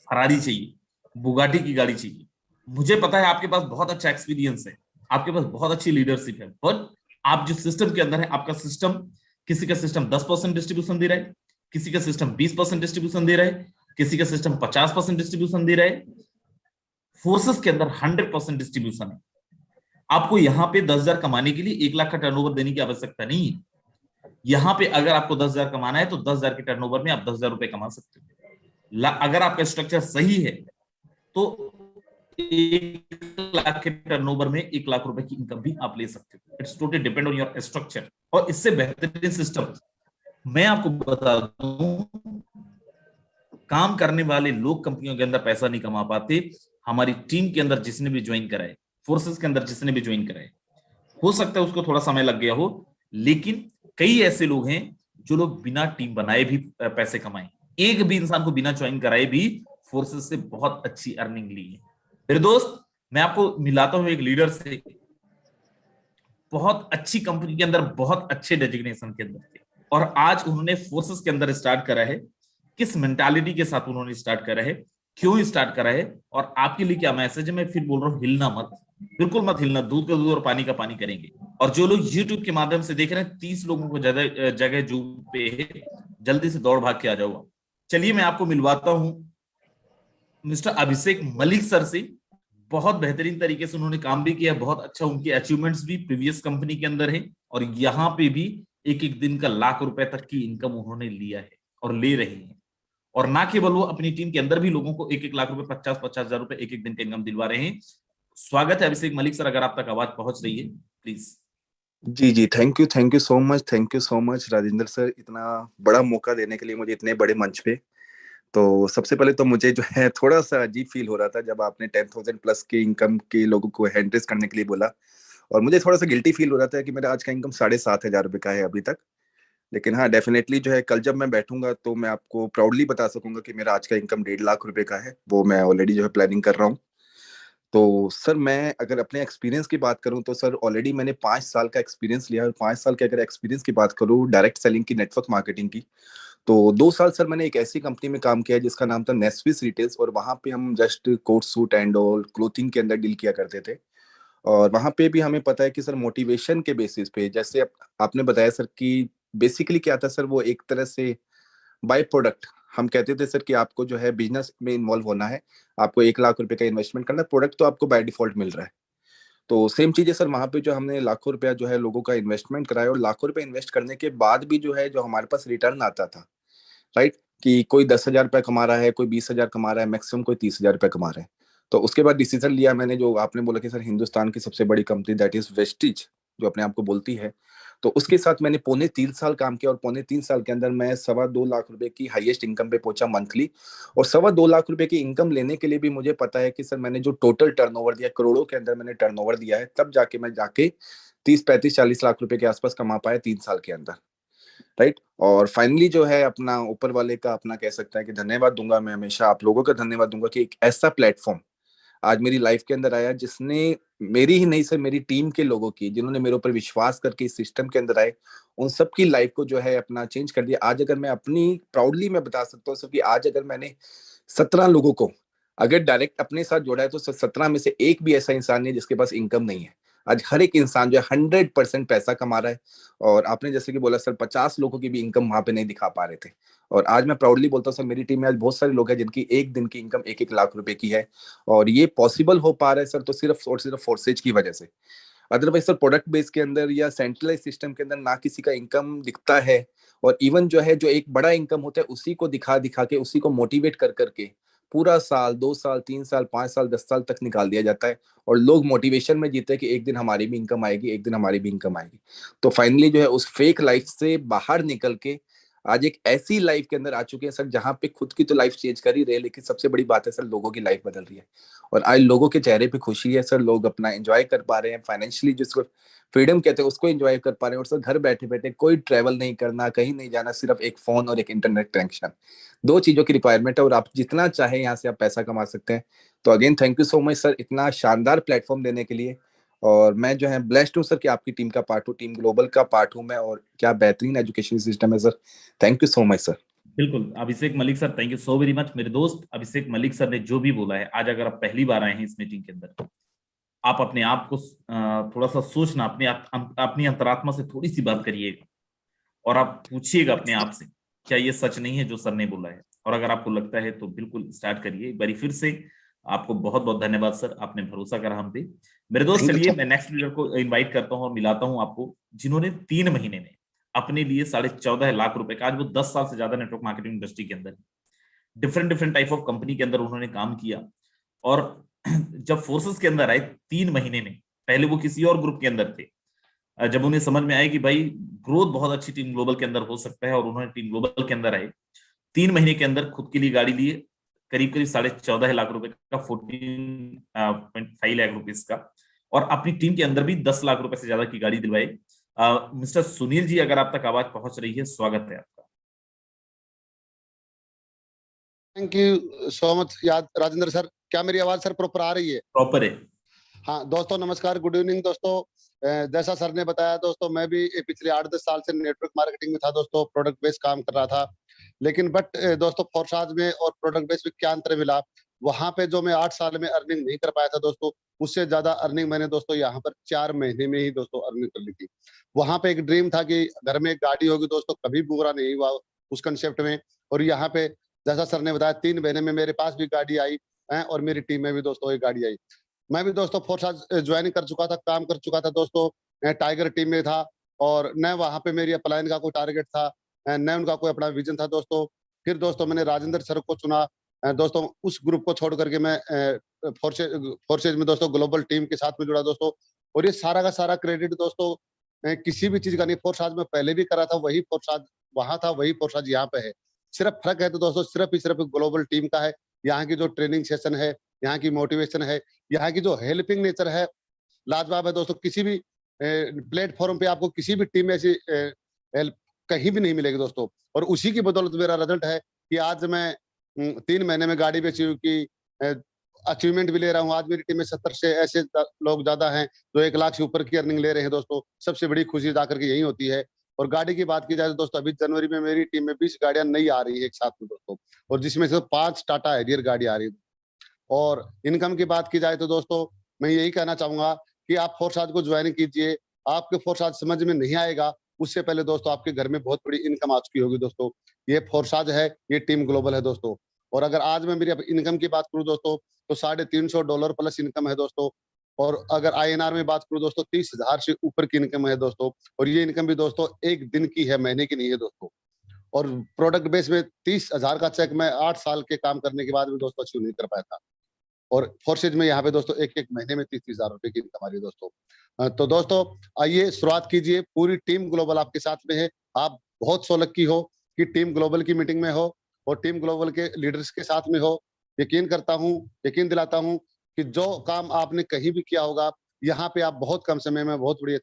फरारी चाहिए, बुगाटी की गाड़ी चाहिए। मुझे पता है आपके पास बहुत अच्छा एक्सपीरियंस है, आपके पास बहुत अच्छी लीडरशिप है, बट आप जो सिस्टम के अंदर है, आपका सिस्टम, किसी का सिस्टम 10% डिस्ट्रीब्यूशन दे रहा है, किसी का सिस्टम 20% डिस्ट्रीब्यूशन दे रहा है, किसी का सिस्टम 50% डिस्ट्रीब्यूशन दे रहा है। फोर्सेस के अंदर 100% डिस्ट्रीब्यूशन है। आपको यहां पे 10,000 कमाने के लिए 1 लाख का टर्नओवर देने की आवश्यकता नहीं है। यहां पे अगर आपको 10,000 कमाना है तो 10,000 के टर्नओवर में आप 10,000 रुपए कमा सकते हो। अगर आपका स्ट्रक्चर सही है तो 1 लाख के टर्नओवर में 1 लाख रुपए की इनकम भी आप ले सकते हो। It's totally depend on your structure. और इससे बेहतरीन सिस्टम मैं आपको बता दूं, काम करने वाले लोग कंपनियों के अंदर पैसा नहीं कमा पाते। हमारी टीम के अंदर जिसने भी ज्वाइन कराए, फोर्सेस के अंदर जिसने भी ज्वाइन कराए, हो सकता है उसको थोड़ा समय लग गया हो, लेकिन कई ऐसे लोग हैं जो लोग बिना टीम बनाए भी पैसे कमाए। एक भी इंसान को बिना ज्वाइन कराए भी फोर्सेस से बहुत अच्छी अर्निंग ली है। मेरे दोस्त, मैं आपको मिलाता हूं एक लीडर से, बहुत अच्छी कंपनी के अंदर, बहुत अच्छे डेजिग्नेशन के अंदर थे, और आज उन्होंने फोर्सेस के अंदर स्टार्ट करा है। किस मेंटालिटी के साथ उन्होंने स्टार्ट करा है, क्यों स्टार्ट करा है, और आपके लिए क्या मैसेज है। मैं फिर बोल रहा हूँ, हिलना मत, बिल्कुल मत हिलना। दूध का दूध और पानी का पानी करेंगे। और जो लोग YouTube के माध्यम से देख रहे हैं, 30 लोगों को जगह जूम पे है, जल्दी से दौड़ भाग के आ जाओ। चलिए मैं आपको मिलवाता हूं मिस्टर अभिषेक मलिक सर से। बहुत बेहतरीन तरीके से उन्होंने काम भी किया, बहुत अच्छा उनके अचीवमेंट्स भी प्रीवियस कंपनी के अंदर है, और यहाँ पे भी एक एक दिन का ₹1,00,000 तक की इनकम उन्होंने लिया है और ले रहे हैं। और ना केवल वो, अपनी टीम के अंदर भी लोगों को 1-1 लाख रुपए, 50-50 हजार रुपए एक एक दिन का इनकम दिलवा रहे हैं। स्वागत है अभिषेक मलिक सर, अगर आप तक आवाज पहुंच रही है प्लीज। जी thank you so much Rajendra sir, इतना बड़ा मौका देने के लिए मुझे इतने बड़े मंच पे। तो सबसे पहले तो मुझे जो है थोड़ा सा अजीब फील हो रहा था जब आपने 10,000 प्लस के इनकम के लोगों को हैंड रेस करने के लिए बोला, और मुझे थोड़ा सा गिल्टी फील हो रहा था कि मेरा आज का इनकम 7,500 का है अभी तक। लेकिन हाँ, डेफिनेटली जो है कल जब मैं बैठूंगा तो मैं आपको प्राउडली बता सकूंगा कि मेरा आज का इनकम 1,50,000 का है। वो मैं ऑलरेडी जो है प्लानिंग कर रहा हूँ। तो सर, मैं अगर अपने एक्सपीरियंस की बात करूं तो सर ऑलरेडी मैंने 5 साल का एक्सपीरियंस लिया है। और 5 साल के अगर एक्सपीरियंस की बात करूं डायरेक्ट सेलिंग की, नेटवर्क मार्केटिंग की, तो 2 साल सर मैंने एक ऐसी कंपनी में काम किया है जिसका नाम था नेस्विस रिटेल्स। और वहां पे हम just coat suit and all clothing के अंदर डील किया करते थे। और वहां पे भी हमें पता है कि सर मोटिवेशन के बेसिस पे, जैसे आपने बताया सर कि बेसिकली क्या था सर, वो एक तरह से बाय प्रोडक्ट हम कहते थे सर कि आपको जो है बिजनेस में इन्वॉल्व होना है, आपको 1,00,000 का इन्वेस्टमेंट करना है, प्रोडक्ट तो आपको बाय डिफॉल्ट मिल रहा है। तो सेम चीज है सर, वहां पे जो हमने लाखों रुपया जो है लोगों का इन्वेस्टमेंट कराया, और लाखों रुपए इन्वेस्ट करने के बाद भी जो है जो हमारे पास रिटर्न आता था, राइट, कि कोई 10,000 रुपया कमा रहा है, कोई 20,000 कमा रहा है, मैक्सिमम कोई 30,000 रुपया कमा रहे हैं। तो उसके बाद डिसीजन लिया मैंने, जो आपने बोला कि सर हिंदुस्तान की सबसे बड़ी कंपनी दैट इज वेस्टिज जो अपने आप को बोलती है, तो उसके साथ मैंने 3.25 साल काम किया। और 3.25 साल के अंदर मैं 2.25 लाख रुपए की हाईएस्ट इनकम पे पहुंचा मंथली। और 2.25 लाख रुपए की इनकम लेने के लिए भी मुझे पता है कि सर मैंने जो टोटल टर्नओवर दिया, करोड़ों के अंदर मैंने टर्नओवर दिया है, तब जाके मैं 30-35-40 लाख रुपए के आसपास कमा पाया 3 साल के अंदर, राइट। और फाइनली जो है अपना ऊपर वाले का अपना कह सकता है कि धन्यवाद दूंगा मैं, हमेशा आप लोगों का धन्यवाद दूंगा कि एक ऐसा प्लेटफॉर्म आज मेरी लाइफ के अंदर आया जिसने मेरी ही नहीं सर, मेरी टीम के लोगों की, जिन्होंने मेरे ऊपर विश्वास करके इस सिस्टम के अंदर आए, उन सबकी लाइफ को जो है अपना चेंज कर दिया। आज अगर मैं अपनी प्राउडली मैं बता सकता हूँ सर कि आज अगर मैंने 17 लोगों को अगर डायरेक्ट अपने साथ जोड़ा है, तो 17 में से एक भी ऐसा इंसान नहीं है जिसके पास इनकम नहीं है। आज हर एक इंसान जो है 100% पैसा कमा रहा है। और आपने जैसे कि बोला सर, 50 लोगों की भी इनकम वहां पे नहीं दिखा पा रहे थे। और आज मैं प्राउडली बोलता हूँ सर, मेरी टीम में आज बहुत सारे लोग हैं जिनकी एक दिन की इनकम 1-1 लाख रुपए की है। और ये पॉसिबल हो पा रहा है सर तो सिर्फ और सिर्फ फोर्सेज की वजह से। अदरवाइज सर प्रोडक्ट बेस के अंदर या सेंट्रलाइज सिस्टम के अंदर ना किसी का इनकम दिखता है। और इवन जो है जो एक बड़ा इनकम होता है उसी को दिखा दिखा के, उसी को मोटिवेट कर करके पूरा साल, 2 साल, 3 साल, 5 साल, 10 साल तक निकाल दिया जाता है। और लोग मोटिवेशन में जीते हैं कि एक दिन हमारी भी इनकम आएगी, एक दिन हमारी भी इनकम आएगी। तो फाइनली जो है उस फेक लाइफ से बाहर निकल के आज एक ऐसी लाइफ के अंदर आ चुके हैं सर, जहां पे खुद की तो लाइफ चेंज कर ही रहे हैं, लेकिन सबसे बड़ी बात है सर, लोगों की लाइफ बदल रही है। और आज लोगों के चेहरे पे खुशी है सर, लोग अपना एंजॉय कर पा रहे हैं, फाइनेंशियली जिसको फ्रीडम कहते हैं उसको एंजॉय कर पा रहे हैं। और सर घर बैठे बैठे कोई ट्रैवल नहीं करना, कहीं नहीं जाना, सिर्फ एक फोन और एक इंटरनेट कनेक्शन, 2 चीजों की रिक्वायरमेंट है, और आप जितना चाहे यहाँ से आप पैसा कमा सकते हैं। तो again thank you so much sir, इतना शानदार प्लेटफॉर्म देने के लिए। और मैं जो है ब्लेस्ड हूँ सर कि आपकी टीम का पार्ट हूँ, टीम ग्लोबल का पार्ट हूँ मैं। और क्या बेहतरीन एजुकेशन सिस्टम है sir, thank you so much sir. बिल्कुल Abhishek Malik sir, thank you so very much. मेरे दोस्त, अभिषेक मलिक सर ने जो भी बोला है, आज अगर आप पहली बार आए हैं इस मीटिंग के अंदर, आप अपने आप को थोड़ा सा सोचना, अपनी अंतरात्मा से थोड़ी सी बात करिएगा, और आप पूछिएगा अपने आप से, क्या ये सच नहीं है जो सर ने बोला है। और अगर आपको लगता है तो बिल्कुल स्टार्ट करिए। एक बारी फिर से आपको बहुत बहुत धन्यवाद सर, आपने भरोसा करा हम पे। मेरे दोस्त, चलिए मैं नेक्स्ट लीडर को इनवाइट करता हूँ और मिलाता हूँ आपको, जिन्होंने 3 महीने में अपने लिए 14.5 लाख रुपए का, आज वो 10 साल से ज्यादा नेटवर्क मार्केटिंग इंडस्ट्री के अंदर, different different type of company के अंदर उन्होंने काम किया, और जब फोर्सेस के अंदर आए 3 महीने में, पहले वो किसी और ग्रुप के अंदर थे, जब उन्हें समझ में आया कि भाई ग्रोथ बहुत अच्छी टीम ग्लोबल के अंदर हो सकता है, और उन्होंने टीम ग्लोबल के अंदर आए, 3 महीने के अंदर खुद के लिए गाड़ी लिए, करीब करीब 14.5 लाख रुपए का, 14.5 लाख रुपीज का, और अपनी टीम के अंदर भी 10 लाख रुपए से ज्यादा की गाड़ी दिलवाई। मिस्टर सुनील जी, अगर आप तक आवाज पहुंच रही है, स्वागत है आपका। Thank you so much Rajendra sir. क्या मेरी आवाज सर प्रॉपर आ रही है? प्रॉपर है। हाँ दोस्तों, नमस्कार, गुड इवनिंग दोस्तों। जैसा सर ने बताया दोस्तों, मैं भी पिछले 8-10 साल से नेटवर्क मार्केटिंग में था दोस्तों, प्रोडक्ट बेस्ड काम कर रहा था। लेकिन दोस्तों फोर्साज में और प्रोडक्ट बेस्ड में क्या अंतर मिला, वहां पे जो मैं 8 साल में अर्निंग नहीं कर पाया था दोस्तों, उससे ज्यादा अर्निंग मैंने दोस्तों यहाँ पर 4 महीने में ही दोस्तों अर्निंग कर ली थी। वहां पे एक ड्रीम था कि घर में एक गाड़ी होगी दोस्तों, कभी बुरा नहीं हुआ उस कंसेप्ट में। और यहाँ पे जैसा सर ने बताया, 3 महीने में मेरे पास भी गाड़ी आई है, और मेरी टीम में भी दोस्तों एक गाड़ी आई। मैं भी दोस्तों फोर्साज ज्वाइन कर चुका था, काम कर चुका था दोस्तों, टाइगर टीम में था, और न वहां पे मेरी अपलाइन का कोई टारगेट था, न उनका कोई अपना विजन था दोस्तों। फिर दोस्तों मैंने राजेंद्र सर को चुना दोस्तों। उस ग्रुप को छोड़ करके मैं फोर्सेज में दोस्तों ग्लोबल टीम के साथ में जुड़ा दोस्तों। और ये सारा का सारा क्रेडिट दोस्तों किसी भी चीज का नहीं, फोर्साज में पहले भी करा था, वही फोर्साज वहां था, वही फोर्साज यहाँ पे है। सिर्फ फर्क है तो दोस्तों सिर्फ ग्लोबल टीम का है। यहाँ की जो ट्रेनिंग सेशन है, यहाँ की मोटिवेशन है, यहाँ की जो हेल्पिंग नेचर है, लाजवाब है दोस्तों। किसी भी प्लेटफॉर्म पे आपको किसी भी टीम में ऐसी हेल्प कहीं भी नहीं मिलेगी दोस्तों। और उसी की बदौलत मेरा रिजल्ट है कि आज मैं 3 महीने में गाड़ी बेची की अचीवमेंट भी ले रहा हूँ। आज मेरी टीम में 70 से ऐसे लोग ज्यादा हैं जो 1 लाख से ऊपर की अर्निंग ले रहे हैं दोस्तों। सबसे बड़ी खुशी जाकर के यही होती है। और गाड़ी की बात की जाए तो दोस्तों, अभी जनवरी में मेरी टीम में 20 गाड़ियां नई आ रही है एक साथ में दोस्तों, और जिसमें से 5 टाटा हैरियर गाड़ी आ रही है। और इनकम की बात की जाए तो दोस्तों, मैं यही कहना चाहूंगा कि आप फोर्साज को ज्वाइन कीजिए। आपके फोर्साज समझ में नहीं आएगा, उससे पहले दोस्तों आपके घर में बहुत बड़ी इनकम आ चुकी होगी दोस्तों। ये फोर्साज है, ये टीम ग्लोबल है दोस्तों। और अगर आज मैं मेरी इनकम की बात करूं दोस्तों, तो $350 प्लस इनकम है दोस्तों। और अगर INR में बात करूं दोस्तों, 30,000 से ऊपर की इनकम है दोस्तों। और ये इनकम भी दोस्तों एक दिन की है, महीने की नहीं है दोस्तों। और प्रोडक्ट बेस में 30,000 का चेक मैं 8 साल के काम करने के बाद भी दोस्तों अचीव नहीं कर पाया था। और फोर्सेज में यहाँ पे दोस्तों एक महीने में 30,000 रुपए की इनकम आ रही है दोस्तों। तो दोस्तों आइए शुरुआत कीजिए। पूरी टीम ग्लोबल आपके साथ में है। आप बहुत सो लकी हो कि टीम ग्लोबल की मीटिंग में हो और टीम ग्लोबल के लीडर्स के साथ में हो। यकीन दिलाता हूँ कि जो काम आपने कहीं भी किया होगा, यहाँ पे आप बहुत कम समय में बहुत बड़ी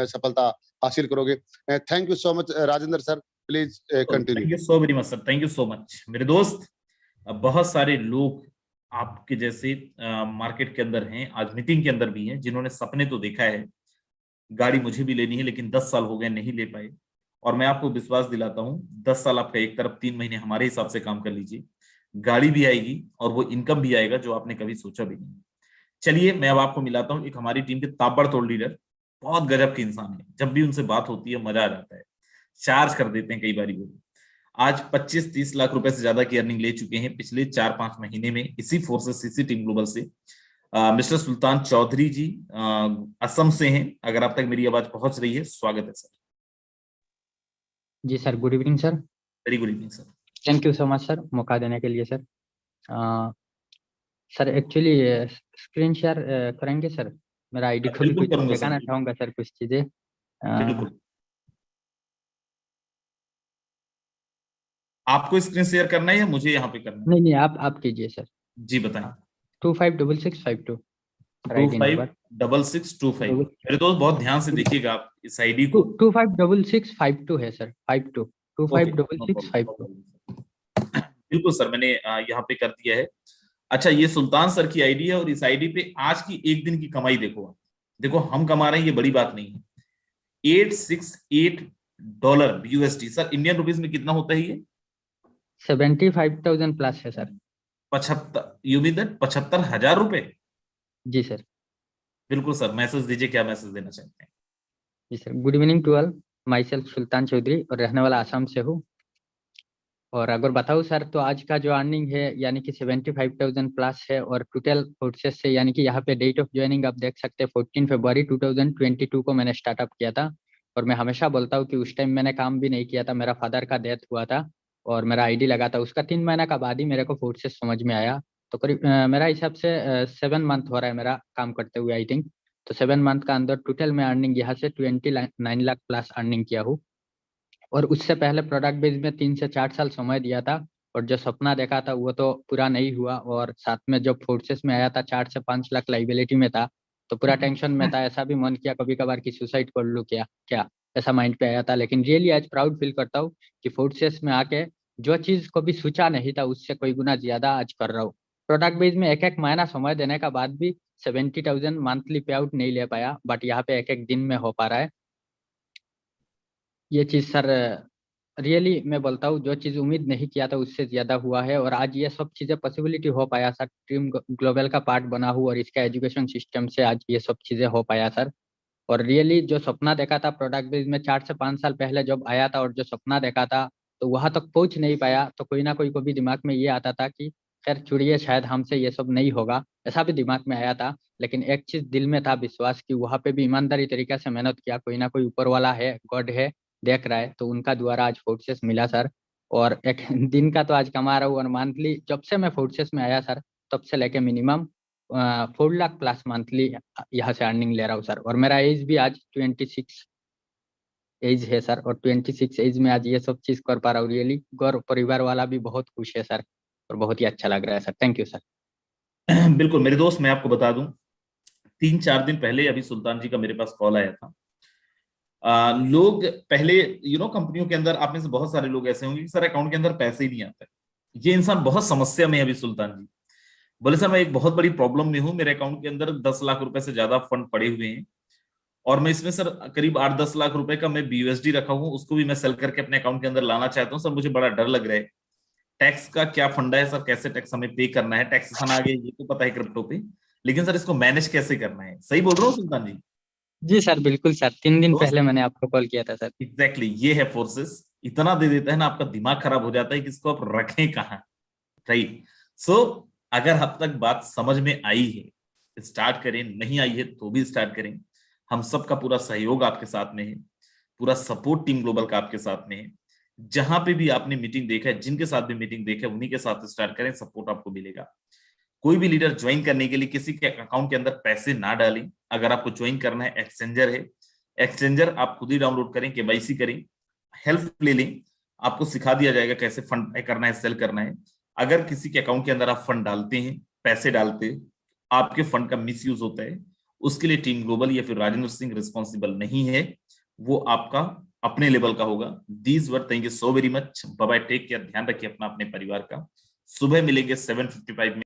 सफलता हासिल करोगे। Thank you so much Rajendra sir, please continue. Thank you so very much sir, thank you so much. मेरे दोस्त, बहुत सारे लोग आपके जैसे मार्केट के अंदर हैं, आज मीटिंग के अंदर भी हैं, जिन्होंने सपने तो देखा है, गाड़ी मुझे भी लेनी है, लेकिन 10 साल हो गए नहीं ले पाए। और मैं आपको विश्वास दिलाता हूं, 10 साल आपका एक तरफ, 3 महीने हमारे हिसाब से काम कर लीजिए, गाड़ी भी आएगी और वो इनकम भी आएगा जो आपने कभी सोचा भी नहीं। चलिए मैं अब आपको मिलाता हूँ एक हमारी टीम के ताबड़तोड़ लीडर, बहुत गजब के इंसान है। जब भी उनसे बात होती है मजा आ जाता है, चार्ज कर देते हैं कई बार वो। आज 25-30 लाख रुपए से ज्यादा की अर्निंग ले चुके हैं पिछले 4-5 महीने में इसी फोर्सेस, इसी टीम ग्लोबल से। मिस्टर सुल्तान चौधरी जी असम से हैं। अगर आप तक मेरी आवाज पहुंच रही है, स्वागत है सर। जी sir, good evening sir. Very good evening sir. Thank you so much sir, मौका देने के लिए sir. Sir actually screen share करेंगे सर? मेरा आईडी को भी कुछ दिखाना चाहूंगा सर, कुछ चीजें। आपको स्क्रीन शेयर करना है या मुझे यहाँ पे करना है? नहीं, आप कीजिए सर। जी बताएं। 256652 256625। मेरे दोस्त बहुत ध्यान से देखिएगा आप इस आईडी को। 256652 है सर, 52 256652। बिल्कुल सर, मैंने यहाँ पे कर दिया है। अच्छा, ये सुल्तान सर की आईडी है और इस आईडी पे आज की एक दिन की कमाई देखो हम कमा रहे हैं, ये बड़ी बात नहीं है। $868 USD। सर इंडियन रुपीज में कितना होता है ये? 75,000 प्लस है सर। 75,000 रुपए? जी सर। बिल्कुल सर, मैसेज दीजिए, क्या मैसेज देना चाहते हैं? जी sir, good evening to all. Myself Sultan Chaudhary और रहने वाला आसाम से हूँ। और अगर बताऊँ सर, तो आज का जो अर्निंग है यानी कि 75,000 प्लस है। और टोटल फोर्सेस से यानी कि यहाँ पे डेट ऑफ ज्वाइनिंग आप देख सकते हैं 14 फरवरी 2022 को मैंने स्टार्टअप किया था। और मैं हमेशा बोलता हूँ कि उस टाइम मैंने काम भी नहीं किया था, मेरा फादर का डेथ हुआ था। और मेरा आईडी लगा था। उसका 3 महीना का बाद ही मेरे को फोर्सेस समझ में आया। तो करीब मेरा हिसाब से 7 मंथ हो रहा है मेरा काम करते हुए आई थिंक। तो 7 मंथ का अंदर टोटल मैं अर्निंग यहाँ से 29 लाख प्लस अर्निंग किया हूँ। और उससे पहले प्रोडक्ट बेस में 3 से 4 साल समय दिया था, और जो सपना देखा था वो तो पूरा नहीं हुआ। और साथ में जब फोर्सेस में आया था 4 से 5 लाख लाइबिलिटी में था, तो पूरा टेंशन में था। ऐसा भी मन किया कभी कभार कि सुसाइड कर लूँ क्या क्या, ऐसा माइंड पे आया था। लेकिन रियली आज प्राउड फील करता हूँ कि फोर्सेस में आके जो चीज कभी सोचा नहीं था उससे कोई गुना ज्यादा आज कर रहा हूँ। प्रोडक्ट बेस में एक महीना समय देने का बाद भी 70,000 मंथली पे आउट नहीं ले पाया, बट यहाँ पे एक दिन में हो पा रहा है ये चीज सर। रियली मैं बोलता हूँ जो चीज उम्मीद नहीं किया था उससे ज्यादा हुआ है, और आज ये सब चीजें पॉसिबिलिटी हो पाया सर। टीम ग्लोबल का पार्ट बना हूँ और इसका एजुकेशन सिस्टम से आज ये सब चीजें हो पाया सर। और रियली जो सपना देखा था प्रोडक्ट बेस में 4 से 5 साल पहले जब आया था, और जो सपना देखा था तो वहां तक पहुंच नहीं पाया, तो कोई ना कोई को भी दिमाग में ये आता था कि खैर छोड़िए शायद हमसे ये सब नहीं होगा, ऐसा भी दिमाग में आया था। लेकिन एक चीज दिल में था विश्वास कि वहां पे भी ईमानदारी तरीके से मेहनत किया, कोई ना कोई ऊपर वाला है, गॉड है, देख रहा है, तो उनका द्वारा आज फोर्सेस मिला सर। और एक दिन का तो आज कमा रहा हूँ, और मंथली जब से मैं फोर्सेस में आया सर तब से लेके मिनिमम 4 लाख प्लस मंथली यहाँ से अर्निंग ले रहा हूँ सर। और मेरा एज भी आज 26 एज है सर, और 26 एज में आज ये सब चीज कर पा रहा हूँ। रियली गौर परिवार वाला भी बहुत खुश है सर, और बहुत ही अच्छा लग रहा है सर। Thank you sir. बिल्कुल मेरे दोस्त, मैं आपको बता दूं 3-4 दिन पहले अभी सुल्तान जी का मेरे पास कॉल आया था। लोग पहले कंपनियों के अंदर आप में से बहुत सारे लोग ऐसे होंगे कि सर अकाउंट के अंदर पैसे ही नहीं आते। ये इंसान बहुत समस्या में है अभी सुल्तान जी। बोले सर मैं एक बहुत बड़ी प्रॉब्लम में हूं, मेरे अकाउंट के अंदर 10 लाख रुपए से ज्यादा फंड पड़े हुए हैं, और मैं इसमें सर करीब 8-10 लाख रुपए का मैं BUSD रखा हूं, उसको भी मैं सेल करके अपने अकाउंट के अंदर लाना चाहता हूं। सर मुझे बड़ा डर लग रहा है, टैक्स का क्या फंडा है सर, कैसे टैक्स हमें पे करना है, टैक्सेशन आ गया ये तो पता है क्रिप्टो पे, लेकिन सर इसको मैनेज कैसे करना है। सही बोल रहा हूँ सुल्तान जी? जी सर बिल्कुल सर, 3 दिन दोस्त पहले मैंने आपको कॉल किया था सर। एग्जैक्टली ये है फोर्सेस। इतना दे देता है ना, आपका दिमाग खराब हो जाता है कि इसको आप रखें कहाँ। राइट। सो अगर अब तक बात समझ में आई है, स्टार्ट करें, नहीं आई है तो भी स्टार्ट करें। हम सबका पूरा सहयोग आपके साथ में है, पूरा सपोर्ट टीम ग्लोबल का आपके साथ में है। जहां पे भी आपने मीटिंग देखा है, जिनके साथ भी मीटिंग देखा है, उन्हीं के साथ स्टार्ट करें, सपोर्ट आपको मिलेगा। कोई भी लीडर ज्वाइन करने के लिए किसी के अकाउंट के अंदर पैसे ना डालें। अगर आपको ज्वाइन करना है, एक्सचेंजर है, एक्सचेंजर आप खुद ही डाउनलोड करें, KYC करें, हेल्प ले लें, आपको सिखा दिया जाएगा कैसे फंड बाय करना है, सेल करना है। अगर किसी के अकाउंट के अंदर आप फंड डालते हैं, पैसे डालते हैं, आपके फंड का मिसयूज होता है, उसके लिए टीम ग्लोबल या फिर राजेंद्र सिंह रिस्पॉन्सिबल नहीं है, वो आपका अपने लेवल का होगा। These were, thank you so very much, bye bye, take care, ध्यान रखिए अपना, अपने परिवार का। सुबह मिलेंगे 7:55 में।